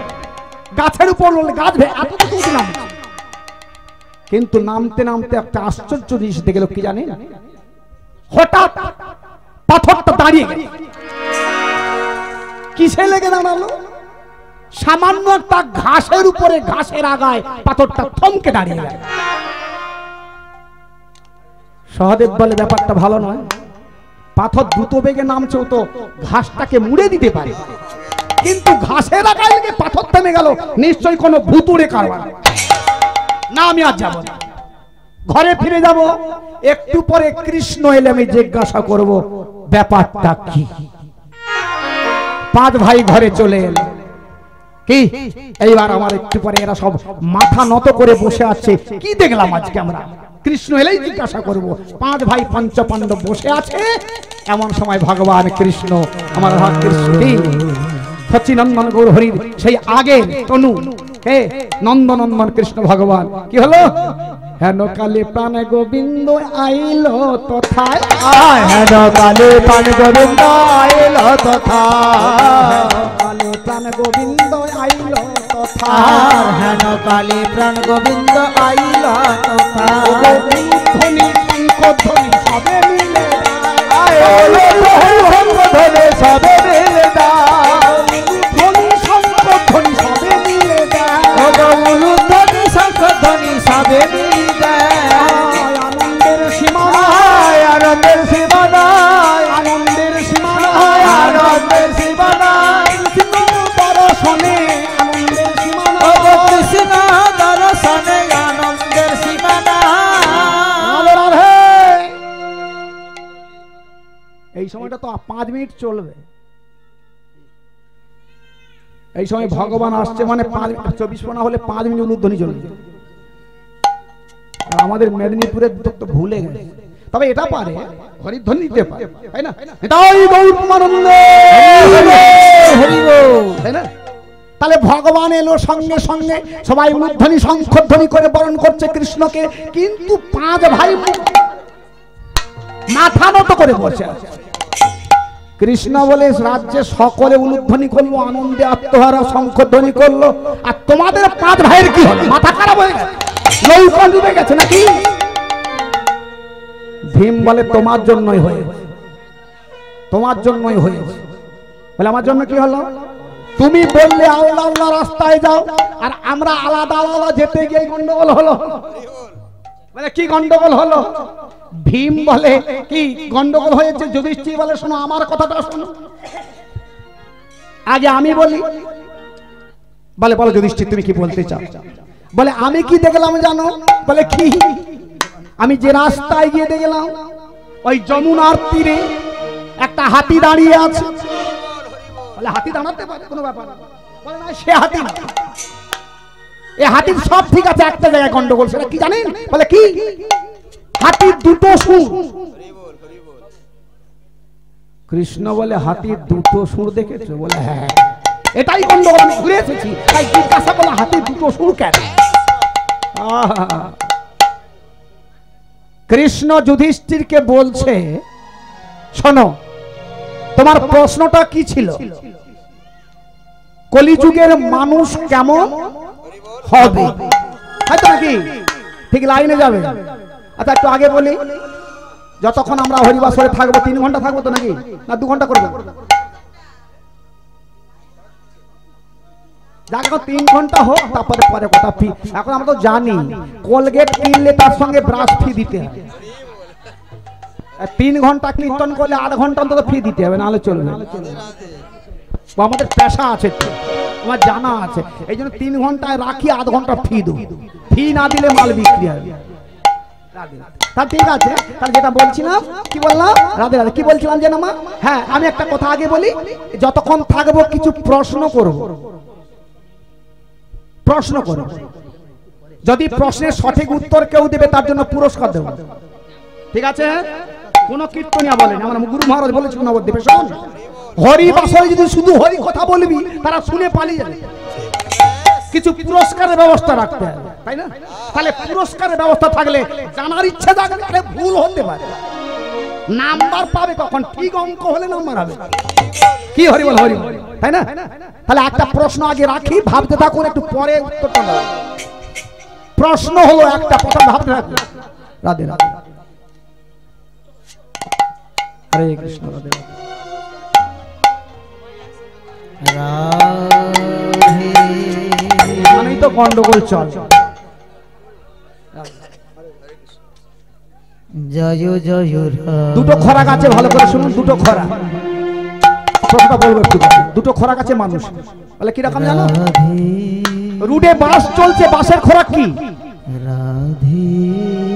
গাছের উপর গাছ এতটুকু নামছে। কিন্তু নামতে নামতে একটা আশ্চর্য জিনিস দেখে গেল, কি জানেন? হঠাৎ পাথরটা দাঁড়িয়ে গেল। কিসে লেগে দাঁড়ালো? সামান্য একটা ঘাসের উপরে, ঘাসের আগায় পাথরটা থমকে দাঁড়িয়ে গেল। সহদেব বলে ব্যাপারটা ভালো নয়, পাথর দ্রুত বেগে নামছে, তো ঘাসটাকে মুড়ে দিতে পারে, কিন্তু ঘাসের আগায় লেগে পাথর থেমে গেল, নিশ্চয়ই কোনো ভুতুড়ে কারবার। না, আমি আর যাব না, ঘরে ফিরে যাব, একটু পরে কৃষ্ণ এলে আমি জিজ্ঞাসা করব ব্যাপারটা কি। পাঁচ ভাই ঘরে চলে এল। কি এইবার আমার একটু পরে এরা সব মাথা নত করে বসে আছে, কি দেখলাম আজকে আমরা? কৃষ্ণ এলেই জিজ্ঞাসা করব। পাঁচ ভাই পঞ্চ পাণ্ডব বসে আছে, এমন সময় ভগবান কৃষ্ণ, আমার সচিনন্দন গৌর হরির সেই আগে তনু, হে নন্দনন্দন কৃষ্ণ ভগবান, কি হলো? হেন কালে প্রাণ গোবিন্দ আইল তথায়, হেন কালে প্রাণ গোবিন্দ আইল তথায়, কালে প্রাণ গোবিন্দ আইল আর হেন কালে প্রাণ গোবিন্দ আইল তথায়। ধ্বনি শঙ্খ ধ্বনি সবে মিলে ধরে সবে মিলে ধ্বনি শঙ্খ ধ্বনি সবে মিলে ধ্বনি শঙ্খ ধ্বনি সবে মিলে আনন্দের সীমা, আনন্দের সীমানায়, আনন্দের সীমা, আনন্দের সীমানায়, কৃষ্ণ দর্শনে আনন্দের সীমা, কৃষ্ণ দর্শনে আনন্দের সীমানা। এই সময়টা তো 5 মিনিট চলবে। এই সময় ভগবান আসছে মানে 24 হলে 5 মিনিট উলুধ্বনি চলবে। আমাদের মেদিনীপুরের তো ভুলে গেছে, তবে এটা পারে, হরিধ্বনি দিতে পারে, তাই না? এটাই গৌরমানন্দ, হরি বল, তাই না? তাহলে ভগবান এলো, সঙ্গে সঙ্গে সবাই উলুধ্বনি শঙ্খধ্বনি করে বরণ করছে কৃষ্ণকে, কিন্তু 5 ভাই মাথা নত করে বসে আছে। কৃষ্ণ বলে রাজ্যে সকলে উলুধ্বনি করলো, আনন্দে আত্মহারা শঙ্খধ্বনি করলো, আর তোমাদের 5 ভাইয়ের কি হলো? মাথা খারাপ হয়ে গেছে, নৌকা ডুবে গেছে নাকি? ভীম বলে তোমার জন্যই হয়েছে, তোমার জন্যই হয়েছে। বলে আমার জন্য কি হলো? তুমি বললে আল্লাহ আল্লাহ রাস্তায় যাও, আর আমরা আলাদা আলাদা যেতে গিয়ে গন্ডগোল হলো। মানে কি গন্ডগোল হলো? ভীম বলে কি গন্ডগোল হয়েছে? যুধিষ্ঠির বলে শোনো, আমার কথাটা শোনো, আগে আমি বলি। বলে বলো যুধিষ্ঠির, তুমি কি বলতে চাও? বলে আমি কি দেখলাম জানো? বলে কি? আমি যে রাস্তায় গিয়ে দেখলাম ওই যমুনার তীরে একটা হাতি দাঁড়িয়ে আছে। বলে হাতি দাঁড়াতে পারে? কোনো ব্যাপার না। বলে না, সে হাতি না, এই হাতির সব ঠিক আছে, একটা জায়গায় গন্ডগোল। সেটা কি জানেন? বলে কি? হাতির 2টো সুর। কৃষ্ণ বলে হাতির 2টো সুর দেখেছো? বলে হ্যাঁ। এটাই গন্ডগোল। আমি ঘুরে এসেছি, তাই জিজ্ঞাসা করলাম হাতে দুটো সুর কেন? কৃষ্ণ যুধিষ্ঠিরকে বলছে, শোনো, তোমার প্রশ্নটা কি ছিল? কলিযুগের মানুষ কেমন হবে, হয়তো নাকি ঠিক লাইনে যাবে। আচ্ছা একটু আগে বলি, যতক্ষণ আমরা হরিবাসরে থাকবো 3 ঘন্টা থাকবো তো নাকি, না 2 ঘন্টা করবো? যাক, এখন 3 ঘন্টা হোক, তারপরে পরে কথা ফি। এখন আমরা তো জানি কোলগেট কিনলে তার সঙ্গে ব্রাশ ফি দিতে হয়। 3 ঘন্টা কীর্তন করলে 8 ঘন্টা অন্তত ফি দিতে হবে, নাহলে চলবে না। আমাদের পেশা আছে, আমার জানা আছে, এই জন্য 3 ঘন্টায় রাখি, 8 ঘন্টা ফি দেবো। ফি না দিলে মাল বিক্রি হবে। তা ঠিক আছে, তাহলে যেটা বলছিলাম, কি বললাম? রাধে রাধে। কি বলছিলাম যেন মা? হ্যাঁ, আমি একটা কথা আগে বলি, যতক্ষণ থাকবো কিছু প্রশ্ন করব। প্রশ্ন করব, যদি প্রশ্নের সঠিক উত্তর কেউ দেবে তার জন্য পুরস্কার দেব। ঠিক আছে? কোন কীর্তনিয়া বলেন, আমার গুরু মহারাজ বলেছিল নবদ্বীপে, শোন, হরি বাসরে যদি শুধু হরি কথা বলবি তারা শুনে পালিয়ে যাবে। কিছু পুরস্কারের ব্যবস্থা রাখতে হবে, তাই না? তাহলে পুরস্কারের ব্যবস্থা থাকলে জানার ইচ্ছা থাকলে ভুল হতে পারে, নাম্বার পাবে কখন? ঠিক অঙ্ক হলে নাম্বার হবে। কি হরি বল, হরি বল, তাই না? তাহলে একটা প্রশ্ন আগে রাখি, ভাবতে থাকুন, একটু পরে উত্তরটা দাও। প্রশ্ন হলো একটা, প্রথম ভাবতে থাকুন। রাধে রাধে, হরে কৃষ্ণ, রাধে রাধে। মানেই তো গন্ডগোল চল। জয় জয় দুটো খরাক আছে, ভালো করে শুনুন, দুটো খরা। প্রশ্নটা বলবো একটু। দুটো খরাক আছে মানুষ, বলে কিরকম জানো? রুডে বাস চলছে, বাসের খোরাক কি?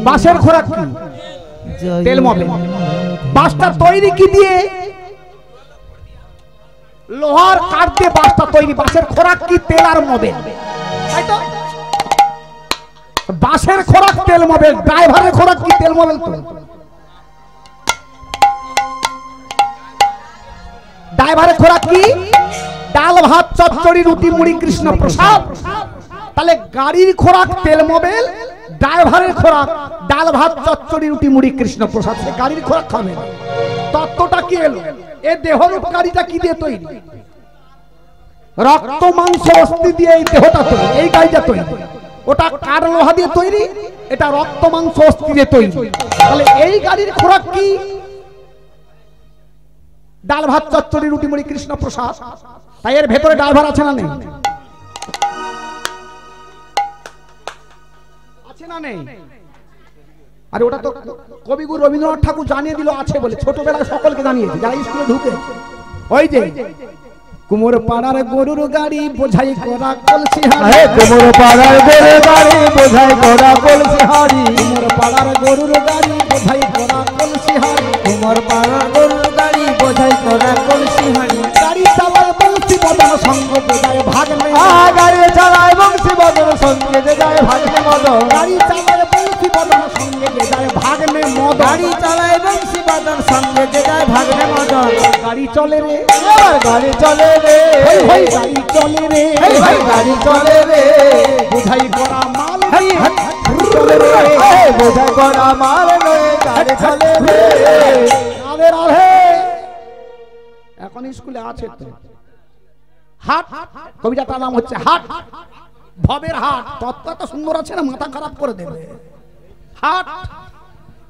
বাসের খোরাক কি? তেল মোবিল। বাসটা তৈরি কি দিয়ে? লোহার কাঠ দিয়ে বাসটা তৈরি। বাসের খোরাক কি? তেল আর মোবিল, তাই তো? বাসের খোরাক তেল মোবিল, ড্রাইভারের খোরাক কি? তেল মোবিল তো। ড্রাইভারের খোরাক কি? ডাল ভাত চচ্চড়ি রুটি মুড়ি কৃষ্ণ প্রসাদ। তাহলে গাড়ির খোরাক তেল মোবিল, ড্রাইভারের খোরাক ডাল ভাত চচ্চড়ি রুটি মুড়ি কৃষ্ণ প্রসাদ। সে গাড়ির খোরাক খাবে না। তত্ত্বটা কি এলো? এ দেহরূপ গাড়িটা কি দিয়ে তৈরি? রক্ত মাংস অস্থি দিয়ে এই দেহটা তৈরি, এই গাড়িটা তৈরি। ওটা কাঠ লোহা দিয়ে তৈরি, এটা রক্ত মাংস অস্থি দিয়ে তৈরি। তাহলে এই গাড়ির খোরাক কি? ডাল ভাত চচ্চড়ি রুটি মুড়ি কৃষ্ণ প্রসাদ। তাই এর ভেতরে ড্রাইভার আছে না নেই? আছে না নেই? আরে ওটা তো কবিগুরু রবীন্দ্রনাথ ঠাকুর জানিয়ে দিল আছে বলে, ছোটবেলায় সকলকে জানিয়েছে যারা স্কুলে ঢুকে। ওই যে কুমোর পাড়ার গরুর গাড়ি বোঝাই করা কলসি হাড়ি, কুমোর পাড়ার গরুর গাড়ি বোঝাই করা কলসি হাড়ি, কুমোর পাড়ার গরুর গাড়ি বোঝাই করা কলসি হাড়ি, কুমোর পাড়ার গরুর গাড়ি বোঝাই করা কলসি হাড়ি। গাড়ি চালায় বংশী বদন সঙ্গ বেজায় ভাগনে, গাড়ি চালায় বংশী বদন সঙ্গে যে যায় ভাগনে মদন, গাড়ি চালায় বংশী বদন সঙ্গে বেজায় ভাগনে মদন, গাড়ি চালায় বংশী বদন সঙ্গে যে যায় ভাগনে মদন। গাড়ি চলে রে, এবার গাড়ি চলে রে, ভাই গাড়ি চলে রে, ভাই গাড়ি চলে রে, বোঝাই করা মাল চলে রে, বোঝাই করা মাল নয়, গাড়ি চলে রে। রাধে রাধে। এখন স্কুলে আছে তো হাট, কবিতাটার নাম হচ্ছে হাট, ভবের হাট। তত্ত্ব তো সুন্দর আছে না, মাথা খারাপ করে দেবে। হাট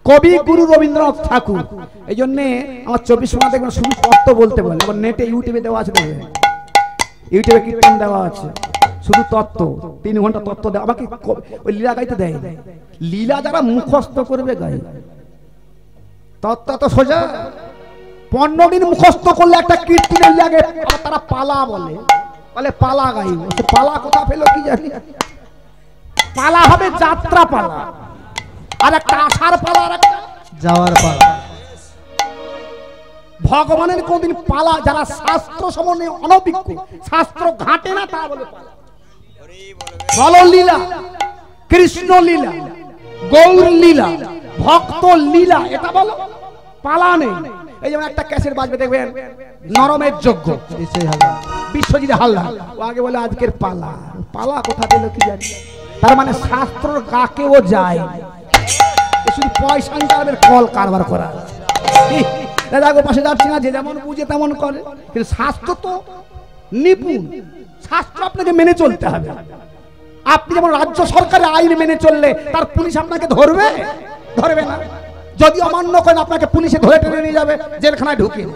কবি গুরু রবীন্দ্রনাথ ঠাকুর। এই জন্যে আমার 24 ঘন্টা দেখবেন শুধু তত্ত্ব বলতে বলে। আবার নেটে ইউটিউবে দেওয়া আছে, দেখবেন ইউটিউবে কীর্তন দেওয়া আছে, শুধু তত্ত্ব। 3 ঘন্টা তত্ত্ব দেওয়া। আমাকে ওই লীলা গাইতে দেয়, লীলা যারা মুখস্থ করবে গাই। তত্ত্ব তো সোজা 15 দিন মুখস্থ করলে একটা কীর্তনের লাগে। তারা পালা বলে, বলে পালা গাইব। পালা কোথা পেল কি জানি। পালা হবে যাত্রা পালা, আর একটা আসার পালা, আর একটা যাওয়ার পালা। ভগবানের কোনদিন পালা, যারা শাস্ত্র সম্বন্ধে অনভিজ্ঞ, শাস্ত্র ঘাটে না, তা বলে পালা। বলো লীলা, কৃষ্ণ লীলা, গৌর লীলা, ভক্ত লীলা, এটা বলো পালা নেই। এই যেমন একটা ক্যাসেট বাজবে দেখবেন, নরমের যজ্ঞ, বিশ্বজিৎ হালদার, ও আগে বলে আজকের পালা, পালা কোথা দিল কি জানি। তার মানে শাস্ত্রর কাকেও যায়, শুধু পয়সা ইনকামের কল কারবার করা। দেখো পাশে যাচ্ছি না, যে যেমন বুঝে তেমন করে, কিন্তু শাস্ত্র তো নিপুণ, শাস্ত্র আপনাকে মেনে চলতে হবে। আপনি যেমন রাজ্য সরকারের আইন মেনে চললে তার পুলিশ আপনাকে ধরবে, ধরবে না। যদি অমান্য করেন আপনাকে পুলিশে ধরে টেনে নিয়ে যাবে, জেলখানায় ঢুকিয়ে।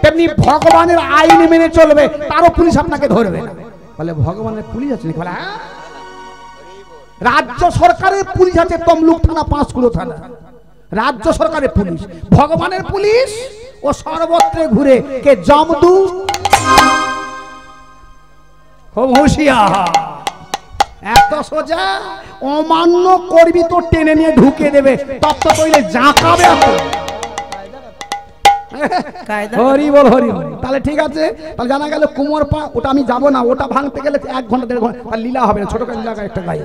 তেমনি ভগবানের আইন মেনে চলবে, তারও পুলিশ আপনাকে ধরবে না। বলে ভগবানের পুলিশ আছে নাকি? বলে হ্যাঁ, রাজ্য সরকারের পুলিশ আছে, তমলুক থানা, পাঁচকুড়ো থানা, রাজ্য সরকারের পুলিশ। ভগবানের পুলিশ ও সর্বত্রে ঘুরে, কে যমদূত, খুব হুঁশিয়ার। এত সোজা, অমান্য করবি তো টেনে নিয়ে ঢুকে দেবে, তপ্ত তৈলে জাঁকাবে। হরি বল, হরি বল। তাহলে ঠিক আছে, তাহলে জানা গেল কুমোর পা, ওটা আমি যাবো না, ওটা ভাঙতে গেলে 1 ঘন্টা 1.5 ঘন্টা, আর লীলা হবে না, ছোট করে লীলা একটা গায়ে,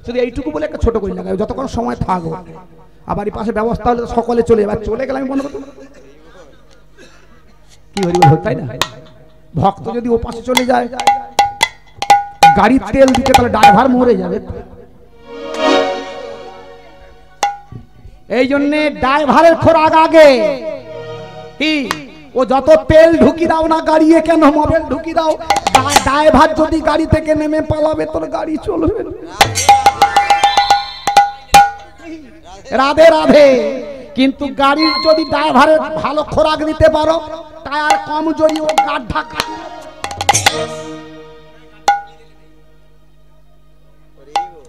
শুধু এইটুকু বলে একটা ছোট করে লাগাই, যতক্ষণ সময় থাকবো। আবার এই পাশে ব্যবস্থা হলে সকলে চলে যাবে, চলে গেলে আমি বন্ধ করতে কি হরি বল, তাই না? ভক্ত যদি ও পাশে চলে যায়, গাড়ির তেল দিতে, তাহলে ড্রাইভার মরে যাবে। এই জন্যে ড্রাইভারের খোরাক আগে। কি ও যত তেল ঢুকি দাও না গাড়ি, কেন মোবাইল ঢুকি দাও, ড্রাইভার যদি গাড়ি থেকে নেমে পালাবে তোর গাড়ি চলবে। রাধে রাধে। কিন্তু গাড়ির যদি ড্রাইভারের ভালো খোরাক দিতে পারো, টায়ার কম জড়ি, ও গাড্ডা কাটি।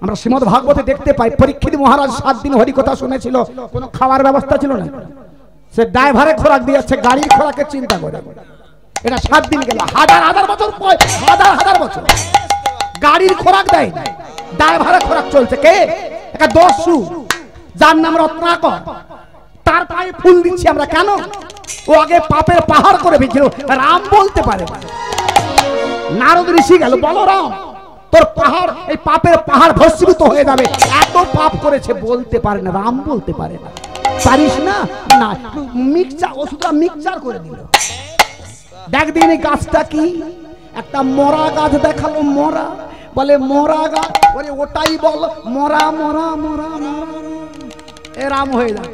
আমরা শ্রীমদ্ ভাগবতে দেখতে পাই, পরীক্ষিত মহারাজ 7 দিন হরিকথা শুনেছিল, কোনো খাওয়ার ব্যবস্থা ছিল না, সে ড্রাইভারের খোরাক দিয়েছে, গাড়ির খোরাকের চিন্তা করে। এটা 7 দিন গেল, হাজার বছর, হাজার বছর গাড়ির খোরাক দেয়, ড্রাইভারের খোরাক চলছে। কে? একটা দস্যু, যার নাম রত্নাকর, তার পায়ে ফুল দিচ্ছি আমরা। কেন? ও আগে পাপের পাহাড় করে ফেলেছিল, রাম বলতে পারে না। নারদ ঋষি গেল, বলো রাম, তোর পাহাড়, এই পাপের পাহাড় ভস্মীভূত হয়ে যাবে, এত পাপ করেছে, বলতে পারে না, রাম বলতে পারে না। পারিস না? না, মিক্সচার, ওষুধটা মিক্সচার করে দিল। দেখ দিন এই গাছটা কি, একটা মরা গাছ দেখালো, মরা, বলে মরা গাছ, ওরে ওটাই বল, মরা মরা মরা মরা, এ রাম হয়ে যায়,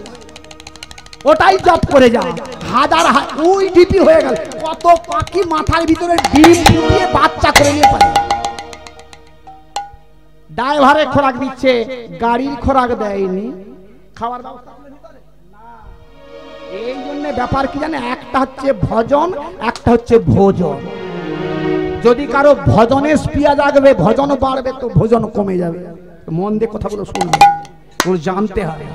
ওটাই জপ করে যায়। হাজার ওই ডিপি হয়ে গেল, কত পাখি মাথার ভিতরে ডিম ফুটিয়ে বাচ্চা করে নিয়ে পারে। ড্রাইভারের খোরাক দিচ্ছে, গাড়ির খোরাক দেয়নি, খাওয়ার ব্যবস্থা না। এই জন্য ব্যাপার কি জানে, একটা হচ্ছে ভজন, একটা হচ্ছে ভোজন। যদি কারো ভজনের স্পিয়া জাগবে, ভজন বাড়বে, তো ভোজন কমে যাবে। মন দিয়ে কথাগুলো শুনবে, ওর জানতে হবে।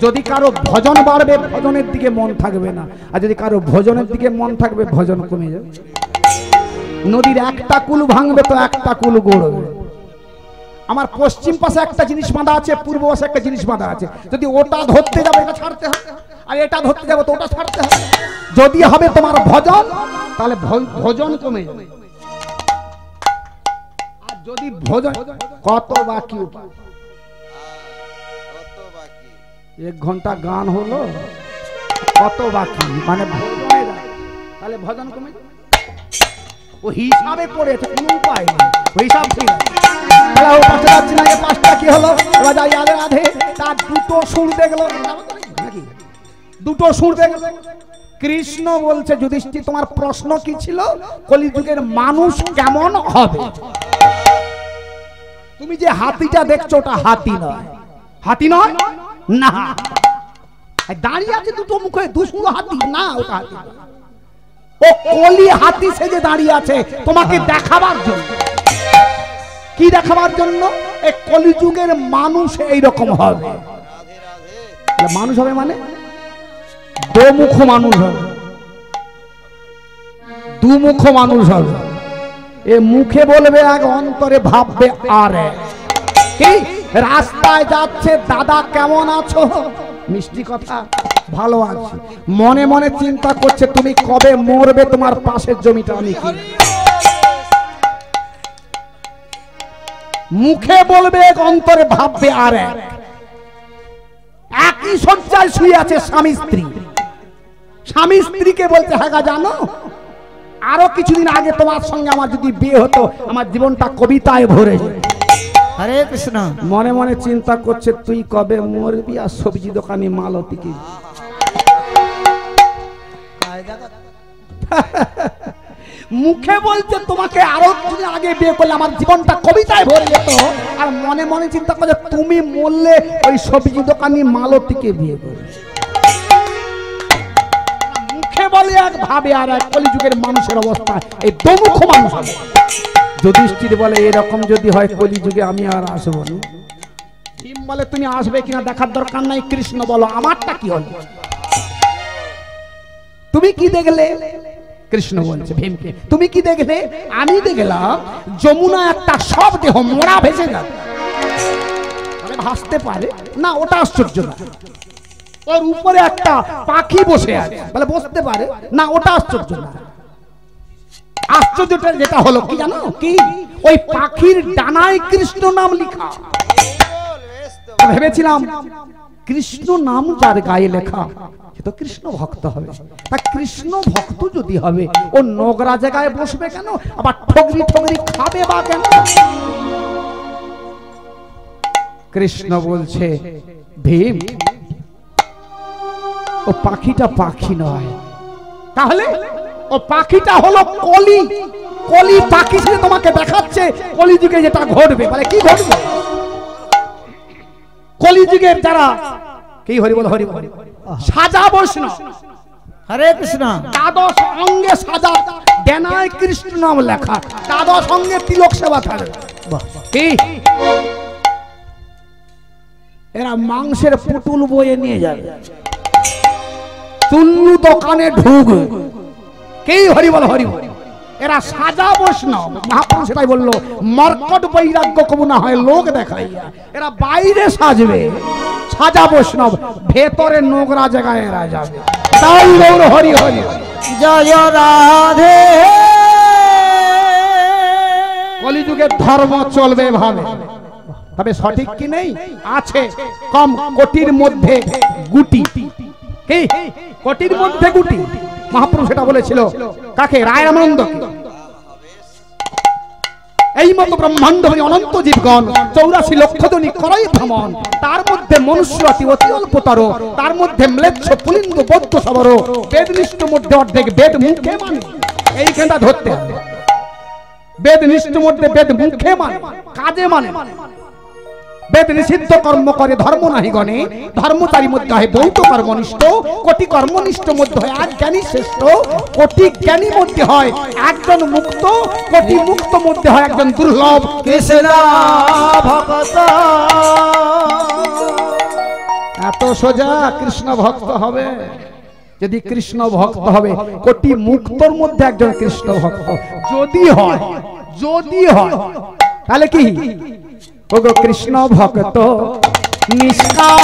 যদি কারো ভজন বাড়বে, ভজনের দিকে মন থাকবে না, আর যদি কারো ভজনের দিকে মন থাকবে, ভজন কমে যাবে। নদীর একটা কুল ভাঙবে তো একটা কুল গড়বে। আমার পশ্চিম পাশে একটা জিনিস বাঁধা আছে, পূর্ব পাশে একটা জিনিস বাঁধা আছে। যদি ওটা ধরতে যাবো, এটা ছাড়তে হবে, আর এটা ধরতে যাবো তো ওটা ছাড়তে হবে। যদি হবে তোমার ভজন, তাহলে ভজন কমে যাবে। আর যদি ভজন, কত বাকি, 1 ঘন্টা গান হলো, কত বাকি, মানে তাহলে ভজন কমে যাবে। ও হিসাবে পড়েছে, কোনো উপায় নেই, হিসাব ঠিক আছে। তাহলে ও পাশে যাচ্ছি না, 5টা কি হলো, এবার যাই আধে আধে, তার 2টো সুর দেখলো নাকি, 2টো সুর দেখলো। কৃষ্ণ বলছে, যুধিষ্ঠির তোমার প্রশ্ন কি ছিল? কলিযুগের মানুষ কেমন হবে? তুমি যে হাতিটা দেখছো, ওটা হাতি নয়, হাতি নয় না, দাঁড়িয়ে আছে 2টো মুখে, 2 হাতি না, ওটা হাতি। ও কলি হাতি সেজে দাঁড়িয়ে আছে তোমাকে দেখাবার জন্য। কি দেখাবার জন্য? এই কলিযুগের মানুষ এইরকম হবে। মানুষ হবে মানে দোমুখ মানুষ হবে, দুমুখ মানুষ হবে। এ মুখে বলবে এক, অন্তরে ভাববে আর এক। কি রাস্তায় যাচ্ছে, দাদা কেমন আছো, মিষ্টি কথা, ভালো আছি, মনে মনে চিন্তা করছে তুমি কবে মরবে, তোমার পাশের জমিটা আমি কি। মুখে বলবে এক, অন্তরে ভাববে আর এক। একই শয্যায় শুয়ে আছে স্বামী স্ত্রী, স্বামী স্ত্রীকে বলছে, হ্যাঁ জানো আরো কিছুদিন আগে তোমার সঙ্গে আমার যদি বিয়ে হতো আমার জীবনটা কবিতায় ভরে যেত। হরে কৃষ্ণ। মনে মনে চিন্তা করছে তুই কবে মরবি আর সবজি দোকানে মালতি কি। মুখে বলছে তোমাকে আরো কিছুদিন আগে বিয়ে করলে আমার জীবনটা কবিতায় ভরে যেত, আর মনে মনে চিন্তা করছে তুমি মরলে ওই সবজি দোকানি মালতিকে বিয়ে করবে। মুখে বলে এক ভাবে আর এক, কলিযুগের মানুষের অবস্থা এই দমুখ মানুষ। যুধিষ্ঠির বলে এরকম যদি হয় কলিযুগে আমি আর আসবো না। ভীম বলে তুমি আসবে কিনা দেখার দরকার নাই, কৃষ্ণ বলো আমারটা কি হলো, তুমি কি দেখলে? কৃষ্ণ বলছে ভীমকে তুমি কি দেখলে? আমি দেখলাম যমুনা একটা সব দেহ মোড়া ভেসে যাবে। ভাসতে পারে না, ওটা আশ্চর্য না। ওর উপরে একটা পাখি বসে আছে, বলে বসতে পারে না, ওটা আশ্চর্য না। আশ্চর্যটা যেটা হলো কি জানো কি, ওই পাখির ডানায় কৃষ্ণ নাম লেখা। ভেবেছিলাম কৃষ্ণ নাম যার গায়ে লেখা সে তো কৃষ্ণ ভক্ত হবে। তা কৃষ্ণ ভক্ত যদি হবে ও নোংরা জায়গায় বসবে কেন, আবার ঠগরি ঠগরি খাবে বা কেন? কৃষ্ণ বলছে ভীম ও পাখিটা পাখি নয়, তাহলে ও পাখিটা হলো কলি। কলি পাখি সে তোমাকে দেখাচ্ছে কলিযুগে যেটা ঘটবে। বলে কি ঘটবে? কলিযুগের যারা কি হরি বল হরি বল সাজা বৈষ্ণব, হরে কৃষ্ণ। দ্বাদশ অঙ্গে সাজা দেনায় কৃষ্ণ নাম লেখা, দ্বাদশ অঙ্গে তিলক সেবা থাকবে। কি এরা মাংসের পুতুল বয়ে নিয়ে যাবে, চুল্লু দোকানে ঢুকবে। কে হরি বল হরি বল। এরা সাজা বৈষ্ণব। মহাপুরুষ সেটাই বললো মর্কট বৈরাগ্য কবু না হয় লোক দেখাইয়া। এরা বাইরে সাজবে সাজা বৈষ্ণব, ভেতরে নোংরা জায়গায় এরা যাবে। তাই গৌর হরি হরি জয় রাধে। কলিযুগের ধর্ম চলবে ভাবে, তবে সঠিক কি নেই আছে কম কোটির মধ্যে গুটি। কি কোটির মধ্যে গুটি? মহাপুরুষ সেটা বলেছিল কাকে? রায়ানন্দ। এই মতো ব্রহ্মাণ্ড অনন্ত জীবগণ 84 লক্ষ জনি করাই ভ্রমণ, তার মধ্যে মনুষ্য অতি অল্পতর, তার মধ্যে ম্লেচ্ছ পুলিঙ্গ বৌদ্ধ সবর, বেদনিষ্ঠ মধ্যে অর্ধেক বেদ মুখে মানে। এইখানটা ধরতে হবে, বেদনিষ্ঠ মধ্যে বেদ মুখে মানে, কাজে মানে। বেদ নিষিদ্ধ কর্ম করে ধর্ম নাহি গণে, ধর্মচারী মধ্যে হয় বৌদ্ধ কর্মনিষ্ঠ, কোটি কর্মনিষ্ঠ মধ্যে হয় এক জ্ঞানী শ্রেষ্ঠ, কোটি জ্ঞানী মধ্যে হয় একজন মুক্ত, কোটি মুক্ত মধ্যে হয় একজন দুর্লভ কৃষ্ণ ভক্ত। এত সোজা কৃষ্ণ ভক্ত হবে। যদি কৃষ্ণ ভক্ত হবে কোটি মুক্তর মধ্যে একজন কৃষ্ণ ভক্ত যদি হয়, যদি হয় তাহলে কি ওগো কৃষ্ণ ভক্ত নিষ্কাম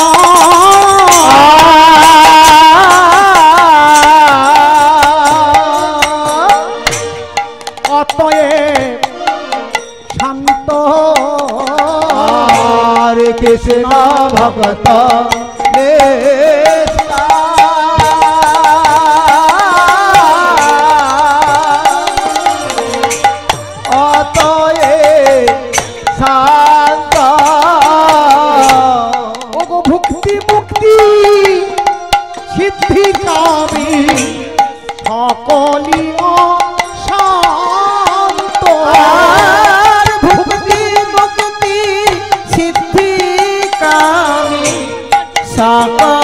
অতএব শান্ত हरे कृष्ण भक्त সকলি